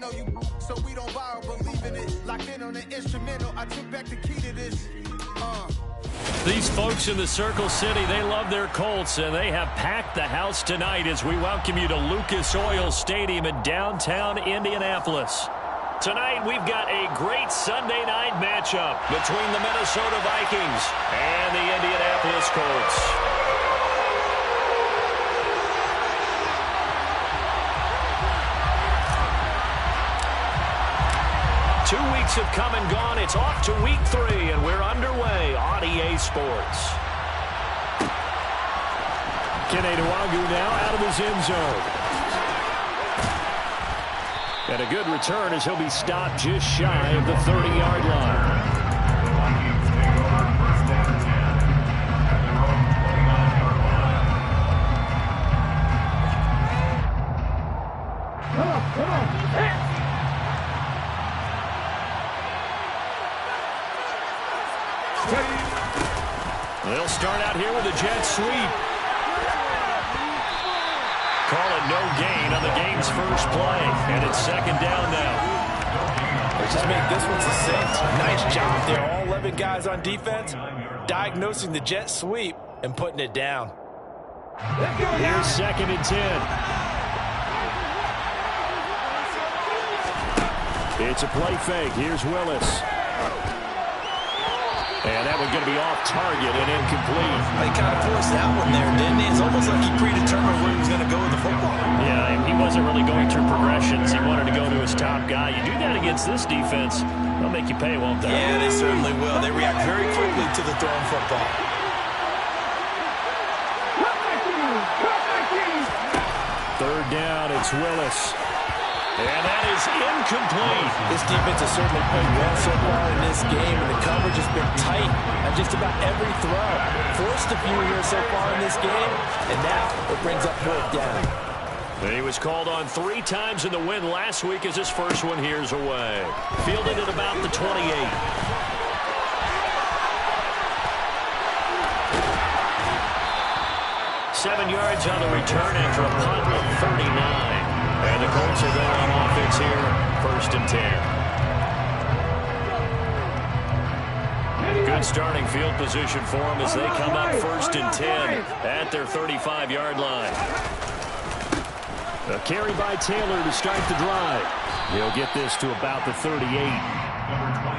know you, so we don't borrow, believe in it. Locked in on the instrumental, I took back the key to this. These folks in the Circle City, they love their Colts, and they have packed the house tonight as we welcome you to Lucas Oil Stadium in downtown Indianapolis. Tonight, we've got a great Sunday night matchup between the Minnesota Vikings and the Indianapolis Colts. 2 weeks have come and gone. It's off to week 3, and we're underway on EA Sports. Kene Nwangwu now out of his end zone. And a good return as he'll be stopped just shy of the 30-yard line. They'll start out here with a jet sweep. Call it no gain on the game's first play. And it's second down now. Let's just make this one succinct. Nice job there. All 11 guys on defense diagnosing the jet sweep and putting it down. Here's 2nd and 10. It's a play fake. Here's Willis. And that one's going to be off target and incomplete. He kind of forced that one there, didn't he? It's almost like he predetermined where he was going to go with the football. Yeah, he wasn't really going through progressions. He wanted to go to his top guy. You do that against this defense, they'll make you pay, won't they? Yeah, they certainly will. They react very quickly to the thrown football. Third down, it's Willis. And that is incomplete. This defense has certainly played well so far in this game, and the coverage has been tight on just about every throw. Forced a few here so far in this game, and now it brings up 4th down. He was called on 3 times in the win last week as his first one here's away. Fielded at about the 28. 7 yards on the return after a punt of 39. And the Colts will go on offense here, 1st and 10. Good starting field position for them as they come up 1st and 10 at their 35-yard line. A carry by Taylor to start the drive. He'll get this to about the 38.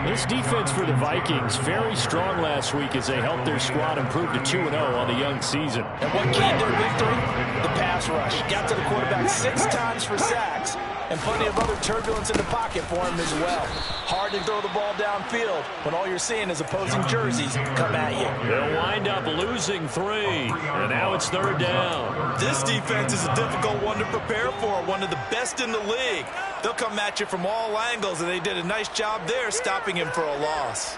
This defense for the Vikings, very strong last week as they helped their squad improve to 2-0 on the young season. And what keyed their victory? The pass rush. Got to the quarterback 6 times for sacks, and plenty of other turbulence in the pocket for him as well. Hard to throw the ball downfield when all you're seeing is opposing jerseys come at you. They'll wind up losing 3, and now it's 3rd down. This defense is a difficult one to prepare for, one of the best in the league. They'll come at you from all angles, and they did a nice job there stopping him for a loss.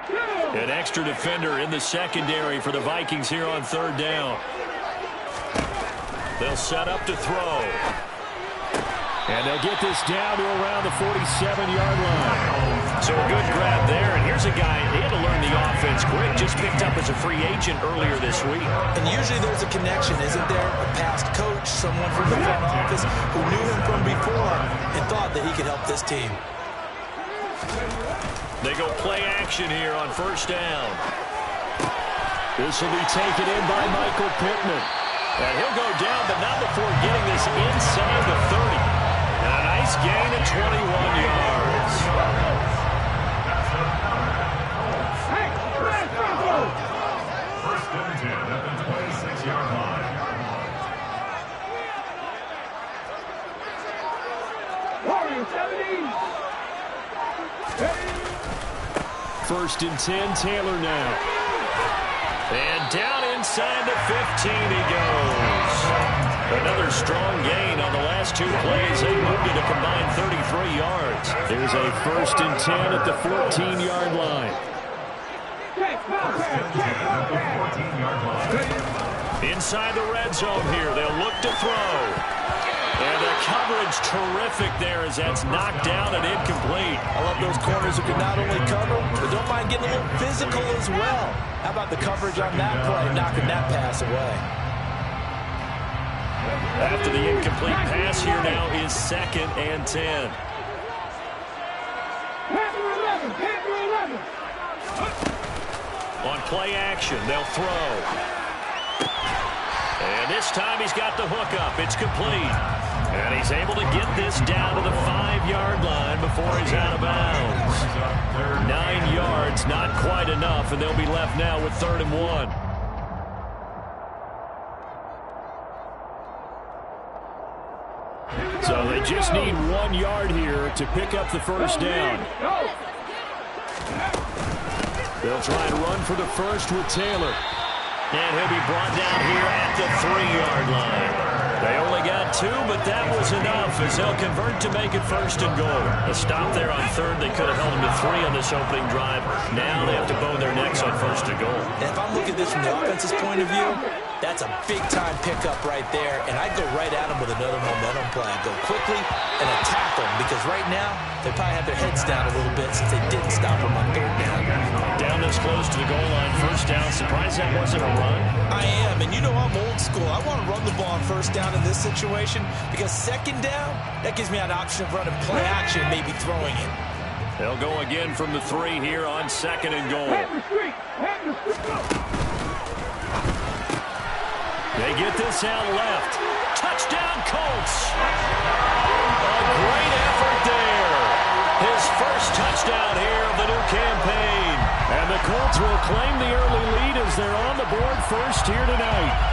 An extra defender in the secondary for the Vikings here on 3rd down. They'll set up to throw. And they'll get this down to around the 47-yard line. So a good grab there. And here's a guy, he had to learn the offense quick, just picked up as a free agent earlier this week. And usually there's a connection, isn't there? A past coach, someone from the front office who knew him from before and thought that he could help this team. They go play action here on 1st down. This will be taken in by Michael Pittman. And he'll go down, but not before getting this inside the 30. And a nice gain of 21 yards. First and 10 at the 26-yard line. 1st and 10, Taylor now. And down inside the 15 he goes. Another strong gain on the last 2 plays. They moved it a combined 33 yards. There's a 1st and 10 at the 14-yard line. Inside the red zone here. They'll look to throw. And the coverage terrific there as that's knocked down and incomplete. I love those corners who can not only cover, but don't mind getting a little physical as well. How about the coverage on that play, knocking that pass away? After the incomplete pass, here now is 2nd and 10. On play action, they'll throw. And this time he's got the hook up. It's complete. And he's able to get this down to the 5-yard line before he's out of bounds. 9 yards, not quite enough, and they'll be left now with 3rd and 1. So they just need 1 yard here to pick up the first down. They'll try and run for the first with Taylor. And he'll be brought down here at the 3-yard line. They only got 2, but that was enough as they'll convert to make it 1st and goal. A stop there on 3rd. They could have held them to 3 on this opening drive. Now they have to bow their necks on 1st and goal. And if I'm looking at this from the offense's point of view, that's a big-time pickup right there, and I'd go right at them with another momentum play. I'd go quickly and attack them because right now they probably have their heads down a little bit since they didn't stop them on 3rd down. Down this close to the goal line, 1st down. Surprised that wasn't a run? I am, and you know I'm old school. I want to run the ball on 1st down in this situation because 2nd down, that gives me an option of running play action and maybe throwing it. They'll go again from the 3 here on 2nd and goal. They get this out left. Touchdown, Colts. A great effort there. His first touchdown here of the new campaign. And the Colts will claim the early lead as they're on the board first here tonight.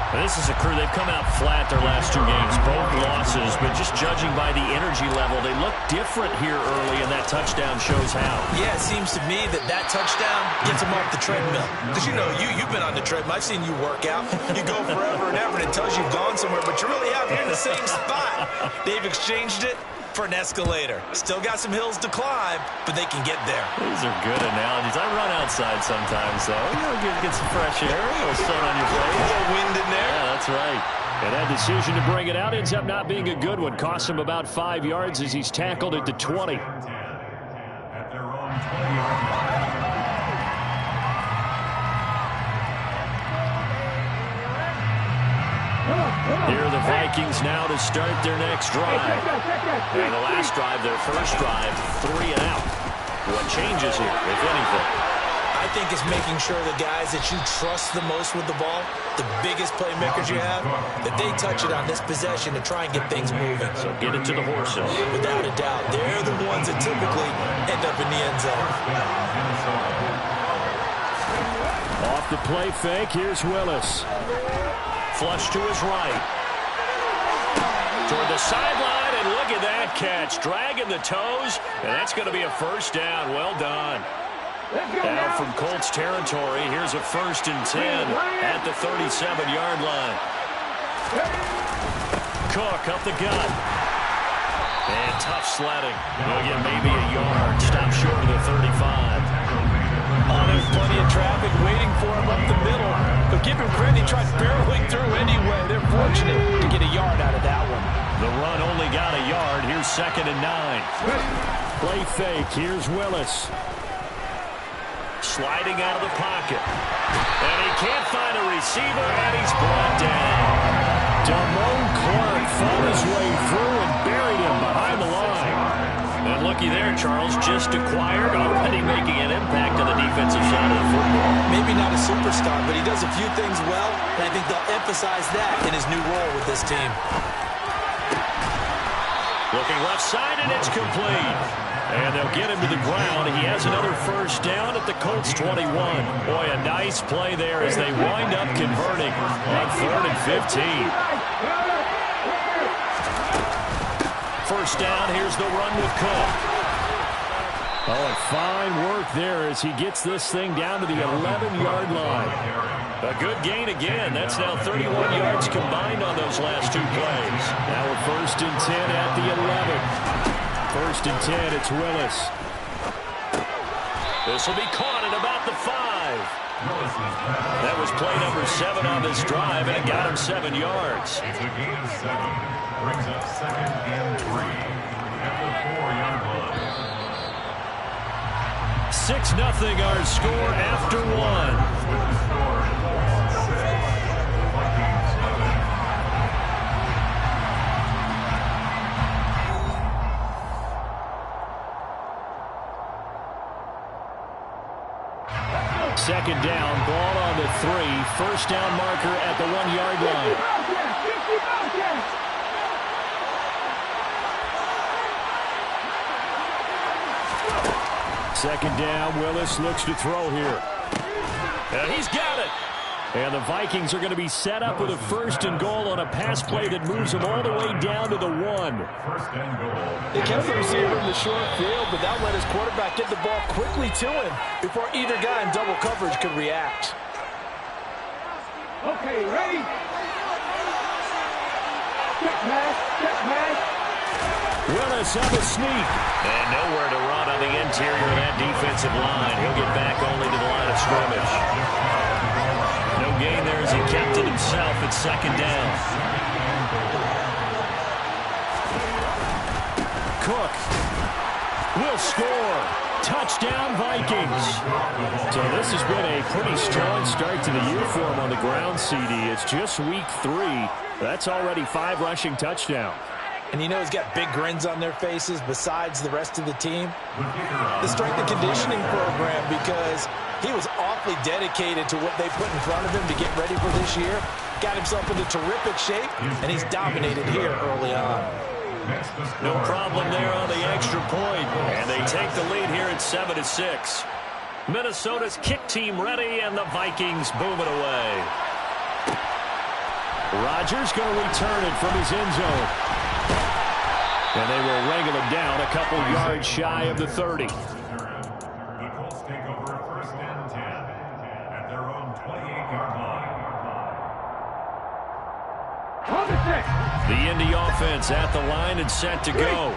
This is a crew, they've come out flat their last 2 games, both losses, but just judging by the energy level, they look different here early, and that touchdown shows how. Yeah, it seems to me that touchdown gets them off the treadmill. Because, you know, you've been on the treadmill. I've seen you work out. You go forever and ever, and it tells you've gone somewhere, but you really haven't. You're in the same spot. They've exchanged it for an escalator. Still got some hills to climb, but they can get there. These are good analogies. I run outside sometimes, though. You know, get some fresh air, a little sun on your face. A little wind in there. Yeah, that's right. And that decision to bring it out ends up not being a good one. Costs him about 5 yards as he's tackled at the 20. At their own 20-yard line. Here are the Vikings now to start their next drive. And the last drive, their first drive, 3 and out. What changes here, if anything? I think it's making sure the guys that you trust the most with the ball, the biggest playmakers you have, that they touch it on this possession to try and get things moving. So get it to the horses. Without a doubt, they're the ones that typically end up in the end zone. Off the play fake, here's Willis. Flush to his right. Toward the sideline, and look at that catch. Dragging the toes, and that's going to be a first down. Well done. Now from Colts territory, here's a 1st and 10 at the 37-yard line. Cook up the gut. And tough sledding. He'll get maybe a yard. Stop short of the 35. Oh, there's plenty of traffic waiting for him up the middle. But give him credit, he tried barreling through anyway. They're fortunate to get a yard out of that one. The run only got a yard. Here's 2nd and 9. Play fake. Here's Willis. Sliding out of the pocket. And he can't find a receiver, and he's brought down. Damone Clark fought his way through and buried him behind the line. And looky there, Charles, just acquired, already making an impact on the defensive side of the football. Maybe not a superstar, but he does a few things well, and I think they'll emphasize that in his new role with this team. Looking left side, and it's complete. And they'll get him to the ground. He has another first down at the Colts 21. Boy, a nice play there as they wind up converting on 3rd and 15. First down, here's the run with Cook. Oh, and fine work there as he gets this thing down to the 11-yard line. A good gain again. That's now 31 yards combined on those last 2 plays. Now a 1st and 10 at the 11. 1st and 10, it's Willis. This will be caught at about the 5. That was play number 7 on this drive, and it got him 7 yards. It's a gain of 7. Brings up 2nd and 3 at the 4-yard line. 6-0 our score after 1. second down. Ball on the 3. First down marker at the 1-yard line. Second down. Willis looks to throw here. And he's got it. And the Vikings are going to be set up with a 1st and goal on a pass play that moves them all the way down to the 1. First and goal. They kept the receiver in the short field, but that let his quarterback get the ball quickly to him before either guy in double coverage could react. Okay, ready? Check pass. Willis on the sneak. And nowhere to run on the interior of that defensive line. He'll get back only to the line of scrimmage. No gain there as he kept it himself at second down. Cook will score. Touchdown, Vikings. So this has been a pretty strong start to the year for him on the ground, CD. It's just week 3. That's already 5 rushing touchdowns. And you know he's got big grins on their faces besides the rest of the team. The strength and conditioning program, because he was awfully dedicated to what they put in front of him to get ready for this year. Got himself into terrific shape, and he's dominated here early on. No problem there on the extra point. And they take the lead here at 7-6. Minnesota's kick team ready, and the Vikings boom it away. Rodgers going to return it from his end zone. And they will wrangle him down a couple yards shy of the 30. The Colts take over 1st and 10 at their own 28-yard line. The Indy offense at the line and set to go.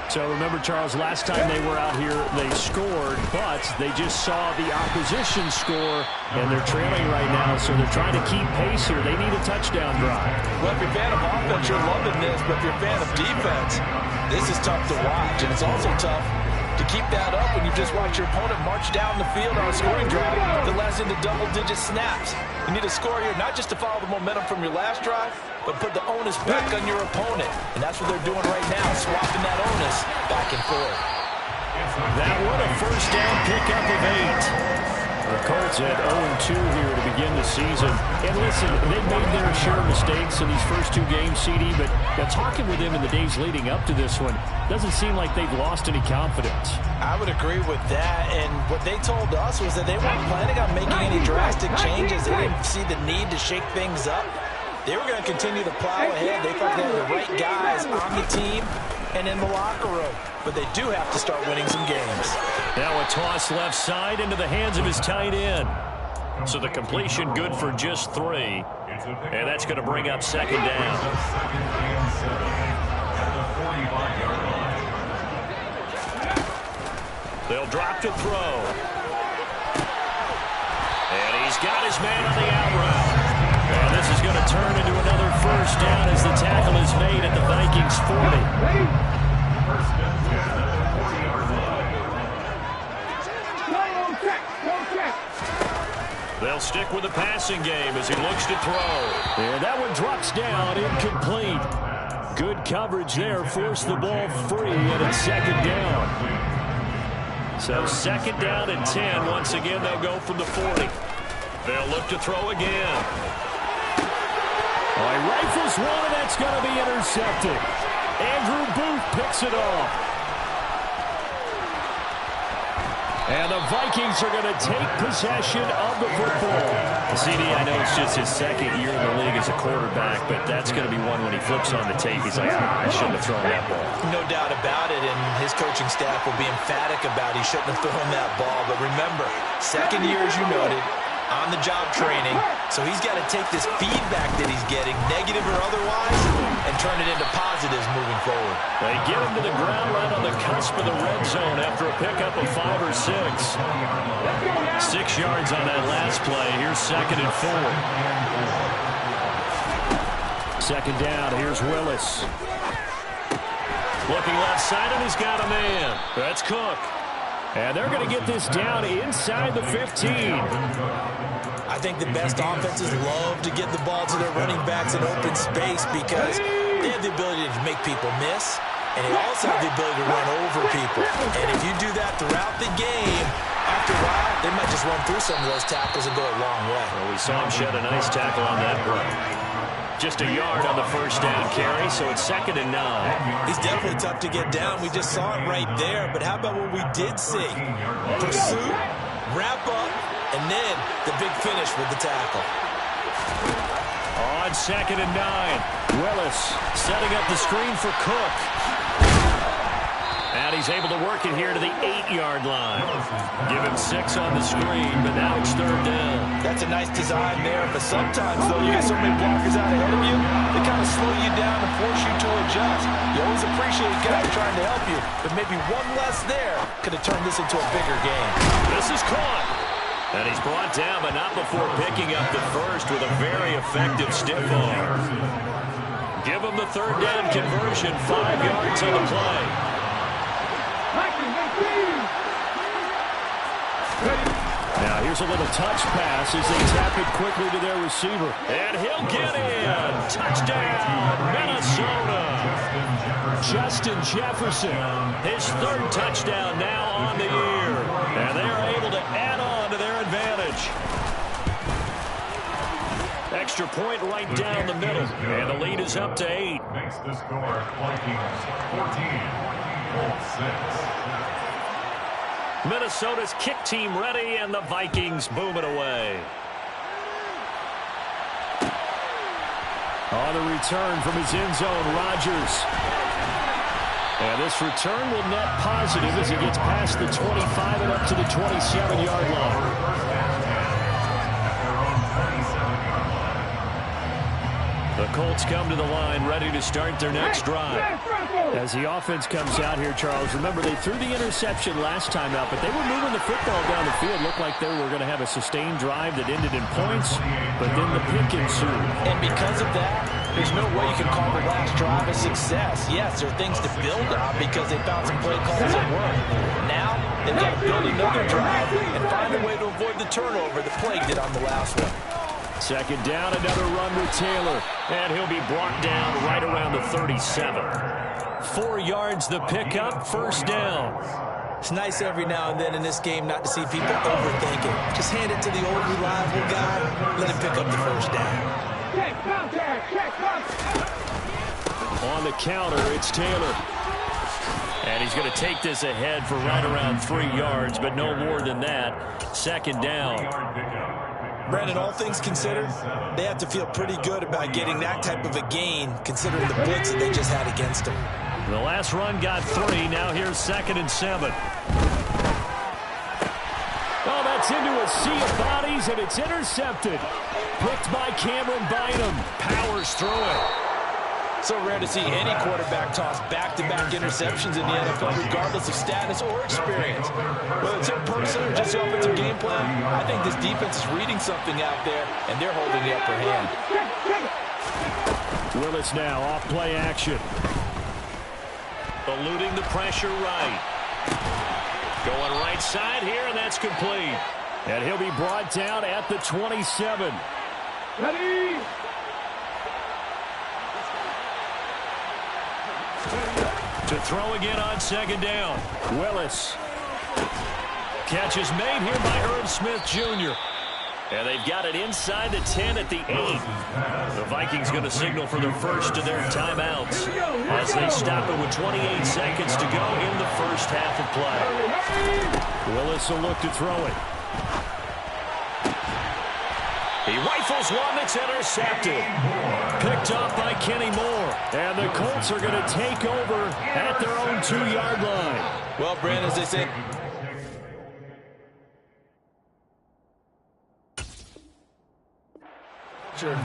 So remember, Charles, last time they were out here, they scored, but they just saw the opposition score, and they're trailing right now, so they're trying to keep pace here. They need a touchdown drive. Well, if you're a fan of offense, you're loving this, but if you're a fan of defense, this is tough to watch, and it's also tough to keep that up when you just watch your opponent march down the field on a scoring drive that lasts into double-digit snaps. You need a score here, not just to follow the momentum from your last drive, but put the onus back on your opponent. And that's what they're doing right now, swapping that onus back and forth. That one a first down pickup of 8. The Colts at 0-2 here to begin the season. And listen, they've made their share of mistakes in these first 2 games, CD, but talking with them in the days leading up to this one, doesn't seem like they've lost any confidence. I would agree with that, and what they told us was that they weren't planning on making any drastic changes. They didn't see the need to shake things up. They were going to continue to plow ahead. They thought they had the right guys on the team and in the locker room. But they do have to start winning some games. Now a toss left side into the hands of his tight end. So the completion good for just 3. And that's going to bring up second down. They'll drop to throw. And he's got his man on the out route. And this is going to turn into another first down as the tackle is made at the Vikings 40. They'll stick with the passing game as he looks to throw. And that one drops down, incomplete. Good coverage there, forced the ball free, and it's second down. So second down and 10. Once again, they'll go from the 40. They'll look to throw again. He rifles one, and that's going to be intercepted. Andrew Booth picks it off. And the Vikings are going to take possession of the football. CD, I know it's just his second year in the league as a quarterback, but that's going to be one when he flips on the tape. He's like, I shouldn't have thrown that ball. No doubt about it, and his coaching staff will be emphatic about he shouldn't have thrown that ball. But remember, second year, as you noted, on-the-job training, so he's got to take this feedback that he's getting, negative or otherwise, and turn it into positives moving forward. They get him to the ground right on the cusp of the red zone after a pickup of 5 or 6. 6 yards on that last play. Here's second and 4. Second down. Here's Willis. Looking left side, and he's got a man. That's Cook. And they're going to get this down inside the 15. I think the best offenses love to get the ball to their running backs in open space because they have the ability to make people miss, and they also have the ability to run over people. And if you do that throughout the game, after a while, they might just run through some of those tackles and go a long way. Well, we saw him shed a nice tackle on that play. Just a yard on the first down carry, so it's 2nd and 9. He's definitely tough to get down. We just saw it right there. But how about what we did see? Pursuit, wrap up, and then the big finish with the tackle. On 2nd and 9, Willis setting up the screen for Cook. And he's able to work it here to the 8-yard line. Give him 6 on the screen, but now it's 3rd down. That's a nice design there, but sometimes, though, you get so many blockers out ahead of you, they kind of slow you down and force you to adjust. You always appreciate guys trying to help you, but maybe one less there could have turned this into a bigger game. This is caught. And he's brought down, but not before picking up the first with a very effective stiff arm. Give him the 3rd down conversion, 5 yards on the play. Now here's a little touch pass as they tap it quickly to their receiver. And he'll get in. Touchdown, Minnesota. Justin Jefferson, his 3rd touchdown now on the year. And they are able to add on to their advantage. Extra point right down the middle. And the lead is up to 8. Makes the score Vikings 14, Colts 6. Minnesota's kick team ready, and the Vikings boom it away. On the return from his end zone, Rodgers. And this return will net positive as he gets past the 25 and up to the 27-yard line. The Colts come to the line ready to start their next drive. As the offense comes out here, Charles, remember they threw the interception last time out, but they were moving the football down the field. Looked like they were going to have a sustained drive that ended in points, but then the pick ensued. And because of that, there's no way you can call the last drive a success. Yes, there are things to build on because they found some play calls that work. Now, they've got to build another drive and find a way to avoid the turnover that plagued it on the last one. 2nd down, another run with Taylor. And he'll be brought down right around the 37. 4 yards the pickup, 1st down. It's nice every now and then in this game not to see people overthink it. Just hand it to the old reliable guy, let him pick up the 1st down. Check contact, check contact. On the counter, it's Taylor. And he's going to take this ahead for right around 3 yards, but no more than that. 2nd down. Brandon, all things considered, they have to feel pretty good about getting that type of a gain, considering the blitz that they just had against them. The last run got 3. Now here's 2nd and 7. Oh, that's into a sea of bodies, and it's intercepted. Picked by Cameron Bynum. Powers through it. So rare to see any quarterback toss back-to-back interceptions in the NFL, regardless of status or experience. Whether it's in person or just the offensive game plan, I think this defense is reading something out there, and they're holding the upper hand. Willis now off play action. Eluding the pressure right. Going right side here, and that's complete. And he'll be brought down at the 27. Ready? To throw again on 2nd down. Willis. Catch is made here by Herb Smith Jr. And they've got it inside the 10 at the 8. The Vikings going to signal for their first of their timeouts as they stop it with 28 seconds to go in the first half of play. Willis will look to throw it. He rifles one that's intercepted. Picked off by Kenny Moore. And the Colts are going to take over at their own 2-yard line. Well, Brandon, as they say,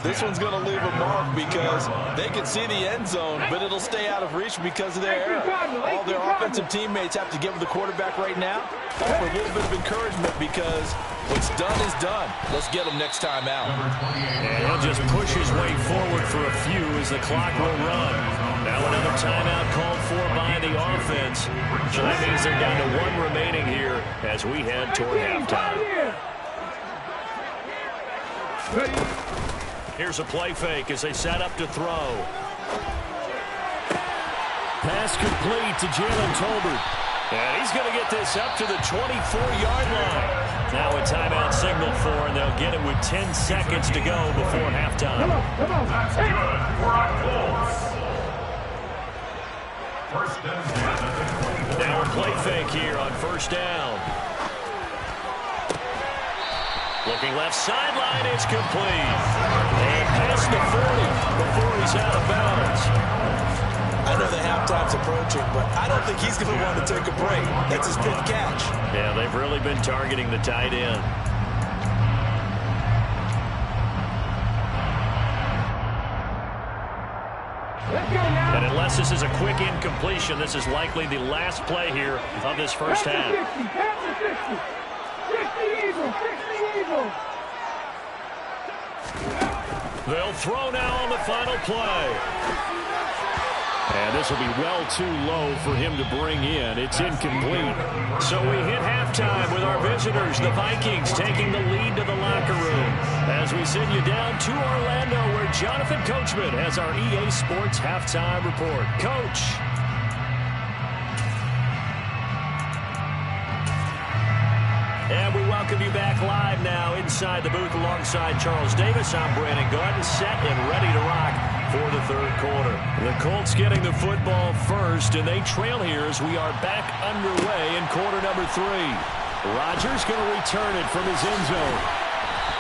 this one's going to leave a mark because they can see the end zone, but it'll stay out of reach because of their error. All their offensive teammates have to give the quarterback right now offer a little bit of encouragement because what's done is done. Let's get him next time out. And he'll just push his way forward for a few as the clock will run. Now another timeout called for by the offense. So that means they're down to 1 remaining here as we head toward halftime. Here's a play fake as they set up to throw. Pass complete to Jalen Tolbert. And he's going to get this up to the 24-yard line. Now a timeout signal for, and they'll get it with 10 seconds to go before halftime. That's good for our Colts. First and 10 at the 24. Now a play fake here on first down. Looking left sideline, it's complete. And past the 40 before he's out of bounds. I know the halftime's approaching, but I don't think he's going to want to take a break. That's his 5th catch. Yeah, they've really been targeting the tight end. And unless this is a quick incompletion, this is likely the last play here of this first half. 60, They'll throw now on the final play. And this will be well too low for him to bring in. It's incomplete. So we hit halftime with our visitors, the Vikings, taking the lead to the locker room. As we send you down to Orlando, where Jonathan Coachman has our EA Sports halftime report. Coach. And we welcome you back live now inside the booth alongside Charles Davis. I'm Brandon Gordon, set and ready to rock for the third quarter. The Colts getting the football first, and they trail here as we are back underway in quarter number 3. Rodgers going to return it from his end zone.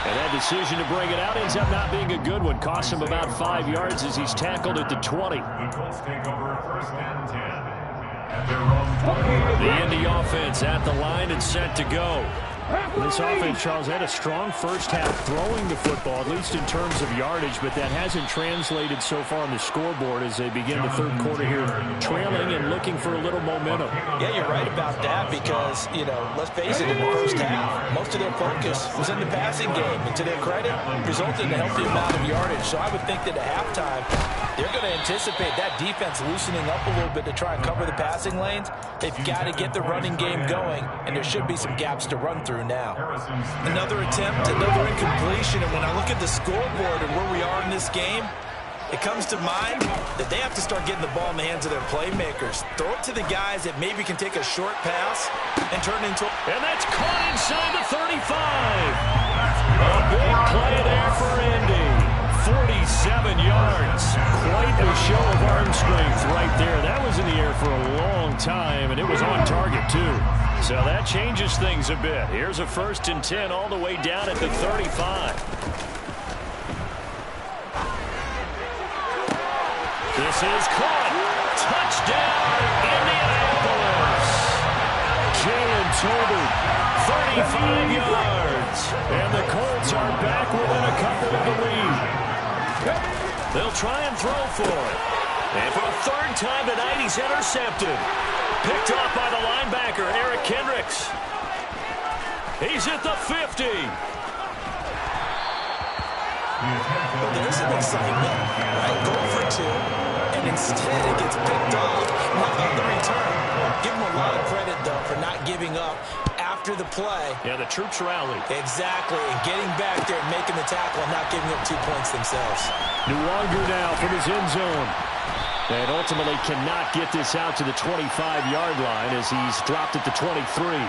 And that decision to bring it out ends up not being a good one. Costs him about 5 yards as he's tackled at the 20. The Colts take over first and 10 at their own 20. The Indy offense at the line and set to go. This offense, Charles, had a strong first half throwing the football, at least in terms of yardage, but that hasn't translated so far on the scoreboard as they begin the third quarter here, trailing and looking for a little momentum. Yeah, you're right about that because, let's face it, in the first half, most of their focus was in the passing game. And to their credit, resulted in a healthy amount of yardage. So I would think that at halftime, they're going to anticipate that defense loosening up a little bit to try and cover the passing lanes. They've got to get the running game going, and there should be some gaps to run through now. Another attempt, another incompletion, and when I look at the scoreboard and where we are in this game, it comes to mind that they have to start getting the ball in the hands of their playmakers. Throw it to the guys that maybe can take a short pass and turn it into... And that's caught inside the 35. A big play there for Indy. 47 yards. Quite a show of arm strength right there. That was in the air for a long time, and it was on target, too. So that changes things a bit. Here's a first and 10 all the way down at the 35. This is caught. Touchdown, Indianapolis. Jalen Tolbert, 35 yards. And the Colts are back within a couple of the lead. They'll try and throw for it. And for a third time tonight, he's intercepted. Picked off by the linebacker, Eric Kendricks. He's at the 50. Well, there's some excitement, right? Go for 2, and instead it gets picked off. How about the return? Give him a lot of credit, though, for not giving up after the play. Yeah, the troops rallied. Exactly, and getting back there and making the tackle and not giving up 2 points themselves. Nwangu now from his end zone. And ultimately cannot get this out to the 25-yard line as he's dropped at the 23.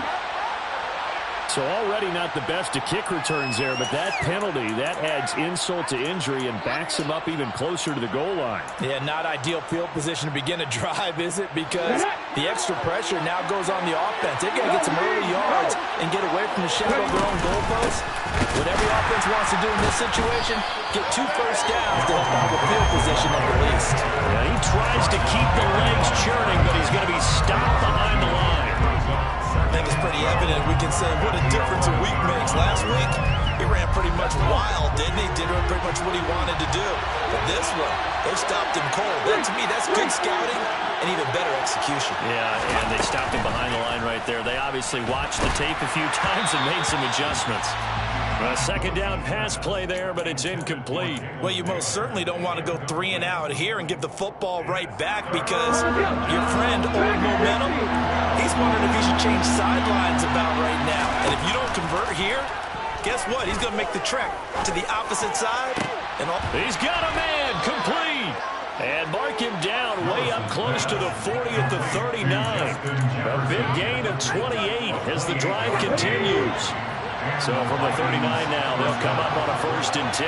So already not the best of kick returns there, but that penalty, that adds insult to injury and backs him up even closer to the goal line. Yeah, not ideal field position to begin a drive, is it? Because the extra pressure now goes on the offense. They've got to get some early yards and get away from the shadow of their own goalposts. What every offense wants to do in this situation, get 2 first downs to help out with field position at the least. Yeah, he tries to keep the legs churning, but he's going to be stopped behind the line. I think it's pretty evident. We can say what a difference a week makes. Last week, he ran pretty much wild, didn't he? Did pretty much what he wanted to do. But this one, they stopped him cold. That, to me, that's good scouting and even better execution. Yeah, and they stopped him behind the line right there. They obviously watched the tape a few times and made some adjustments. A second down pass play there, but it's incomplete. Well, you most certainly don't want to go 3 and out here and give the football right back because your friend, Old Momentum, he's wondering if he should change sidelines about right now. And if you don't convert here, guess what? He's going to make the trek to the opposite side. And he's got a man complete. And mark him down way up close to the 40 at the 39. A big gain of 28 as the drive continues. So from the 39 now, they'll come up on a 1st and 10.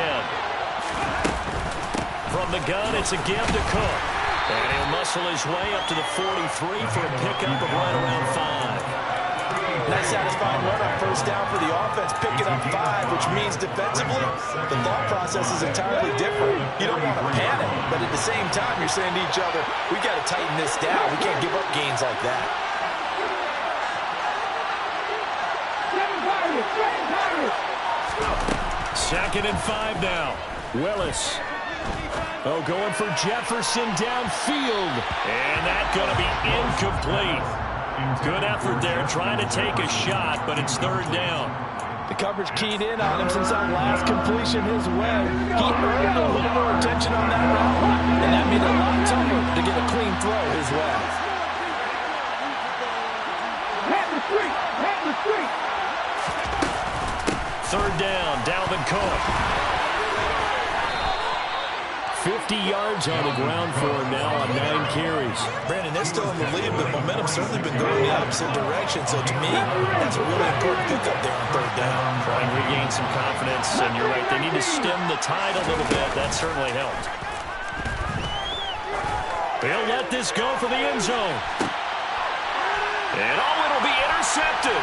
From the gun, it's a give to Cook. And he'll muscle his way up to the 43 for a pickup of right around 5. Nice satisfying run on 1st down for the offense, picking up 5, which means defensively, the thought process is entirely different. You don't want to panic, but at the same time, you're saying to each other, we got to tighten this down. We can't give up gains like that. 2nd and 5 now. Willis. Oh, going for Jefferson downfield. And that's going to be incomplete. Good effort there, trying to take a shot, but it's 3rd down. The coverage keyed in on him since that last completion his way. He earned a little more attention on that route, and that made it a lot tougher to get a clean throw his way. Head the street. 3rd down, Dalvin Cook. 50 yards on the ground for him now on 9 carries. Brandon, they're still in the lead, but momentum's certainly been going the opposite direction. So to me, that's a really important pickup there on 3rd down. Trying to regain some confidence, and you're right, they need to stem the tide a little bit. That certainly helped. They'll let this go for the end zone. And it'll be intercepted.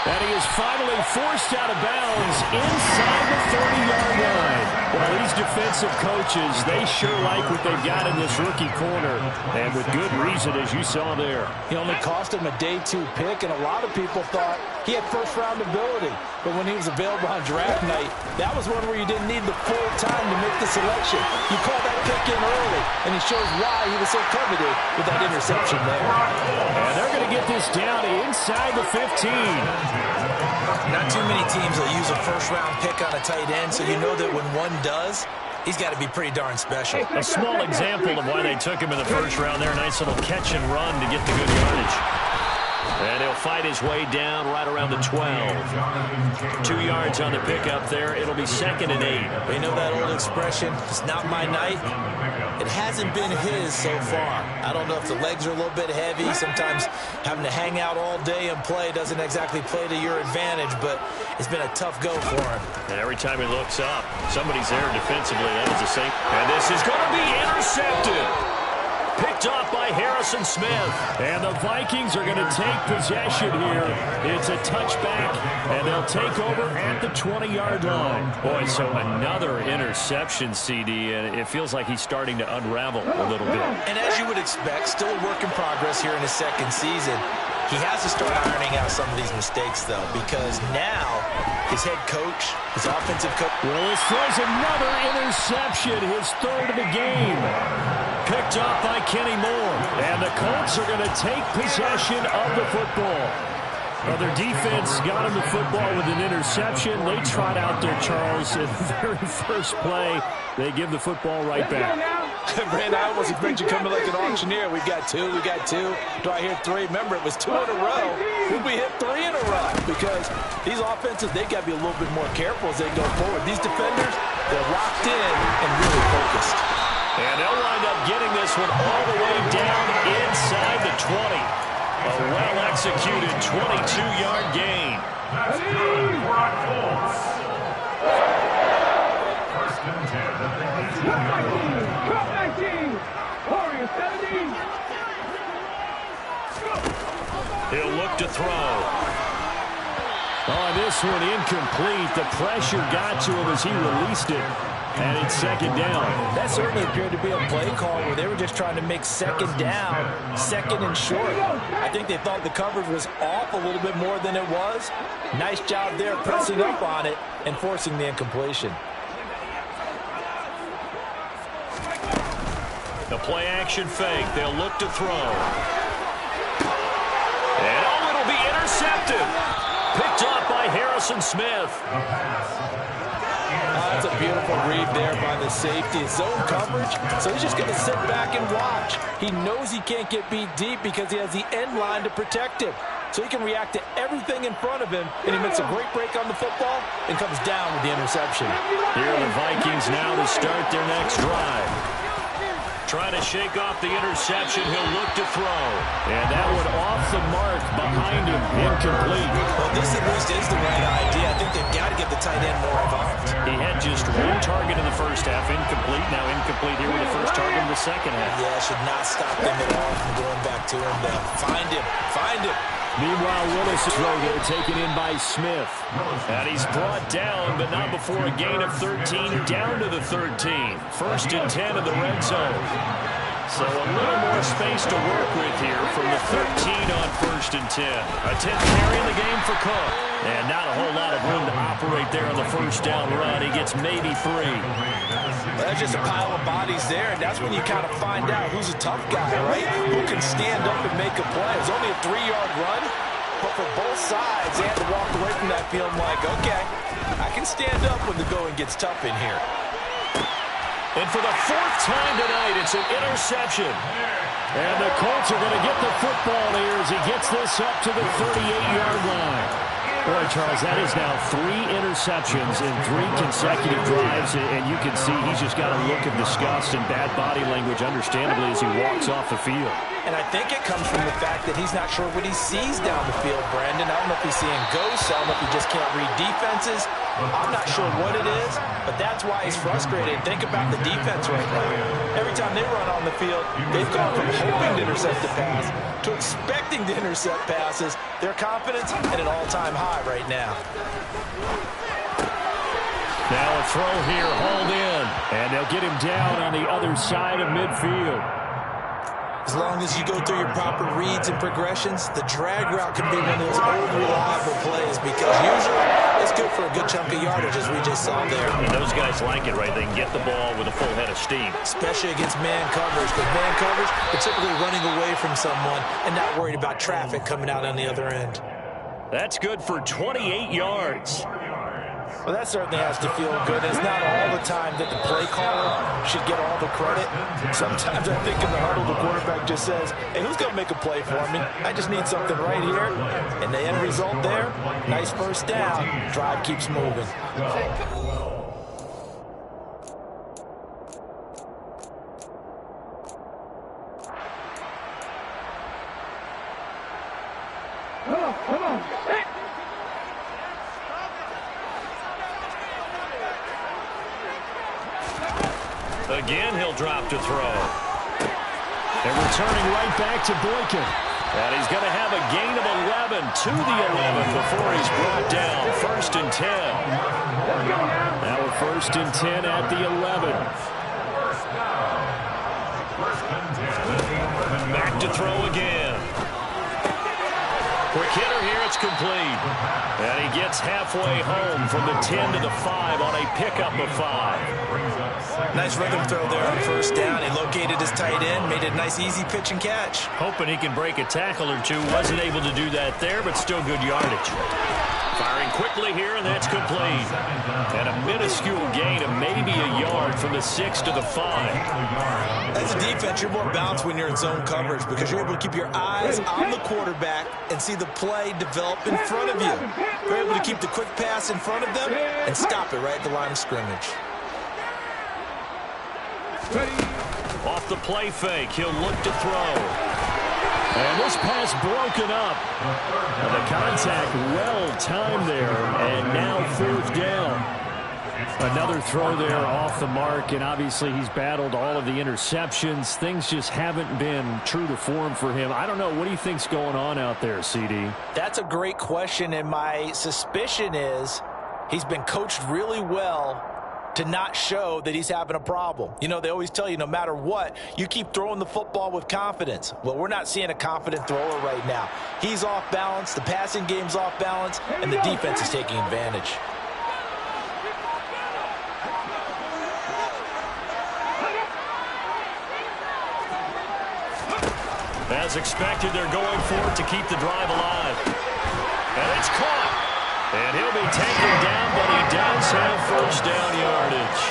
And he is finally forced out of bounds inside the 30-yard line. Well, these defensive coaches, they sure like what they've got in this rookie corner, and with good reason, as you saw there. He only cost him a day 2 pick, and a lot of people thought he had first-round ability. But when he was available on draft night, that was one where you didn't need the full time to make the selection. You call that pick in early, and he shows why he was so coveted with that interception there. And they're going to get this down inside the 15. Not too many teams will use a first-round pick on a tight end, so you know that when one does, he's got to be pretty darn special. A small example of why they took him in the 1st round there. Nice little catch and run to get the good yardage. And he'll fight his way down right around the 12. 2 yards on the pickup there. It'll be 2nd and 8. We know that old expression, it's not my night. It hasn't been his so far. I don't know if the legs are a little bit heavy. Sometimes having to hang out all day and play doesn't exactly play to your advantage, but it's been a tough go for him. And every time he looks up, somebody's there defensively. That was a safe. And this is going to be intercepted. Picked off by Harrison Smith. And the Vikings are going to take possession here. It's a touchback, and they'll take over at the 20-yard line. Boy, so another interception, CD, and it feels like he's starting to unravel a little bit. And as you would expect, still a work in progress here in his 2nd season. He has to start ironing out some of these mistakes, though, because now his head coach, his offensive coach. Willis throws another interception, his 3rd of the game. Picked off by Kenny Moore. And the Colts are going to take possession of the football. Well, their defense got him the football with an interception. They trot out there, Charles, in the very first play. They give the football right back. Brandon, I almost expect you coming like an auctioneer. We've got 2. Do I hear 3? Remember, it was 2 in a row. Will we hit 3 in a row? Because these offenses, they got to be a little bit more careful as they go forward. These defenders, they're locked in and really focused. And they'll wind up getting this one all the way down inside the 20. A well-executed 22-yard gain. That's good for our Colts. 1st and 10. Cup 19. Warriors 17. He'll look to throw. Oh, this one incomplete. The pressure got to him as he released it. And it's 2nd down. That certainly appeared to be a play call where they were just trying to make 2nd down, 2nd and short. I think they thought the coverage was off a little bit more than it was. Nice job there pressing up on it and forcing the incompletion. The play action fake. They'll look to throw. And it'll be intercepted. Picked off by Harrison Smith. That's a beautiful read there by the safety. Zone coverage, so he's just going to sit back and watch. He knows he can't get beat deep because he has the end line to protect him. So he can react to everything in front of him, and he makes a great break on the football and comes down with the interception. Here are the Vikings now to start their next drive. Trying to shake off the interception. He'll look to throw. And that one off the mark behind him. Incomplete. Well, this at least is the right idea. I think they've got to get the tight end more involved. He had just one target in the first half. Incomplete. Now incomplete here with the first target in the second half. Yeah, should not stop them at all from going back to him. Find him. Find him. Meanwhile, Willis throw there taken in by Smith. And he's brought down, but not before a gain of 13, down to the 13. First and 10 in the red zone. So a little more space to work with here from the 13 on first and 10. A 10th carry in the game for Cook. And not a whole lot of room to operate there on the first down run. He gets maybe 3. That's just a pile of bodies there, and that's when you kind of find out who's a tough guy, right? Who can stand up and make a play. It's only a 3-yard run, but for both sides, they had to walk away from that feeling like, okay, I can stand up when the going gets tough in here. And for the 4th time tonight, it's an interception. And the Colts are going to get the football here as he gets this up to the 38-yard line. Boy, Charles, that is now 3 interceptions in 3 consecutive drives, and you can see he's just got a look of disgust and bad body language, understandably, as he walks off the field. And I think it comes from the fact that he's not sure what he sees down the field, Brandon. I don't know if he's seeing ghosts. I don't know if he just can't read defenses. I'm not sure what it is, but that's why he's frustrated. Think about the defense right now. Every time they run on the field, they've gone from hoping to intercept the pass to expecting to intercept passes. Their confidence at an all-time high right now. Now a throw here, hauled in, and they'll get him down on the other side of midfield. As long as you go through your proper reads and progressions, the drag route can be one of those old reliable plays because usually it's good for a good chunk of yardage, as we just saw there. And those guys like it, right? They can get the ball with a full head of steam. Especially against man coverage, because man coverage, they're typically running away from someone and not worried about traffic coming out on the other end. That's good for 28 yards. Well, that certainly has to feel good. It's not all the time that the play caller should get all the credit. Sometimes I think in the huddle, the quarterback just says, hey, who's going to make a play for me? I just need something right here. And the end result there, nice first down. Drive keeps moving. Come on. Again, he'll drop to throw. And returning right back to Boykin. And he's going to have a gain of 11 to the 11 before he's brought down. First and 10. Now a first and 10 at the 11. Back to throw again. Quick hitter here, it's complete. And he gets halfway home from the 10 to the 5 on a pickup of 5. Nice rhythm throw there on first down. He located his tight end, made it a nice easy pitch and catch. Hoping he can break a tackle or two. Wasn't able to do that there, but still good yardage. Firing quickly here, and that's complete. And a minuscule gain of maybe a yard from the 6 to the 5. As a defense, you're more balanced when you're in zone coverage because you're able to keep your eyes on the quarterback and see the play develop in front of you. You're able to keep the quick pass in front of them and stop it right at the line of scrimmage. Off the play fake, he'll look to throw. And this pass broken up. And the contact well timed there, and now fourth down. Another throw there off the mark, and obviously he's battled all of the interceptions. Things just haven't been true to form for him. I don't know. What do you think's going on out there, CD? That's a great question, and my suspicion is he's been coached really well to not show that he's having a problem. You know, they always tell you no matter what, you keep throwing the football with confidence. Well, we're not seeing a confident thrower right now. He's off balance, the passing game's off balance, and the defense is taking advantage. As expected, they're going for it to keep the drive alive. And it's caught. And he'll be taken down, but he does have first down yardage.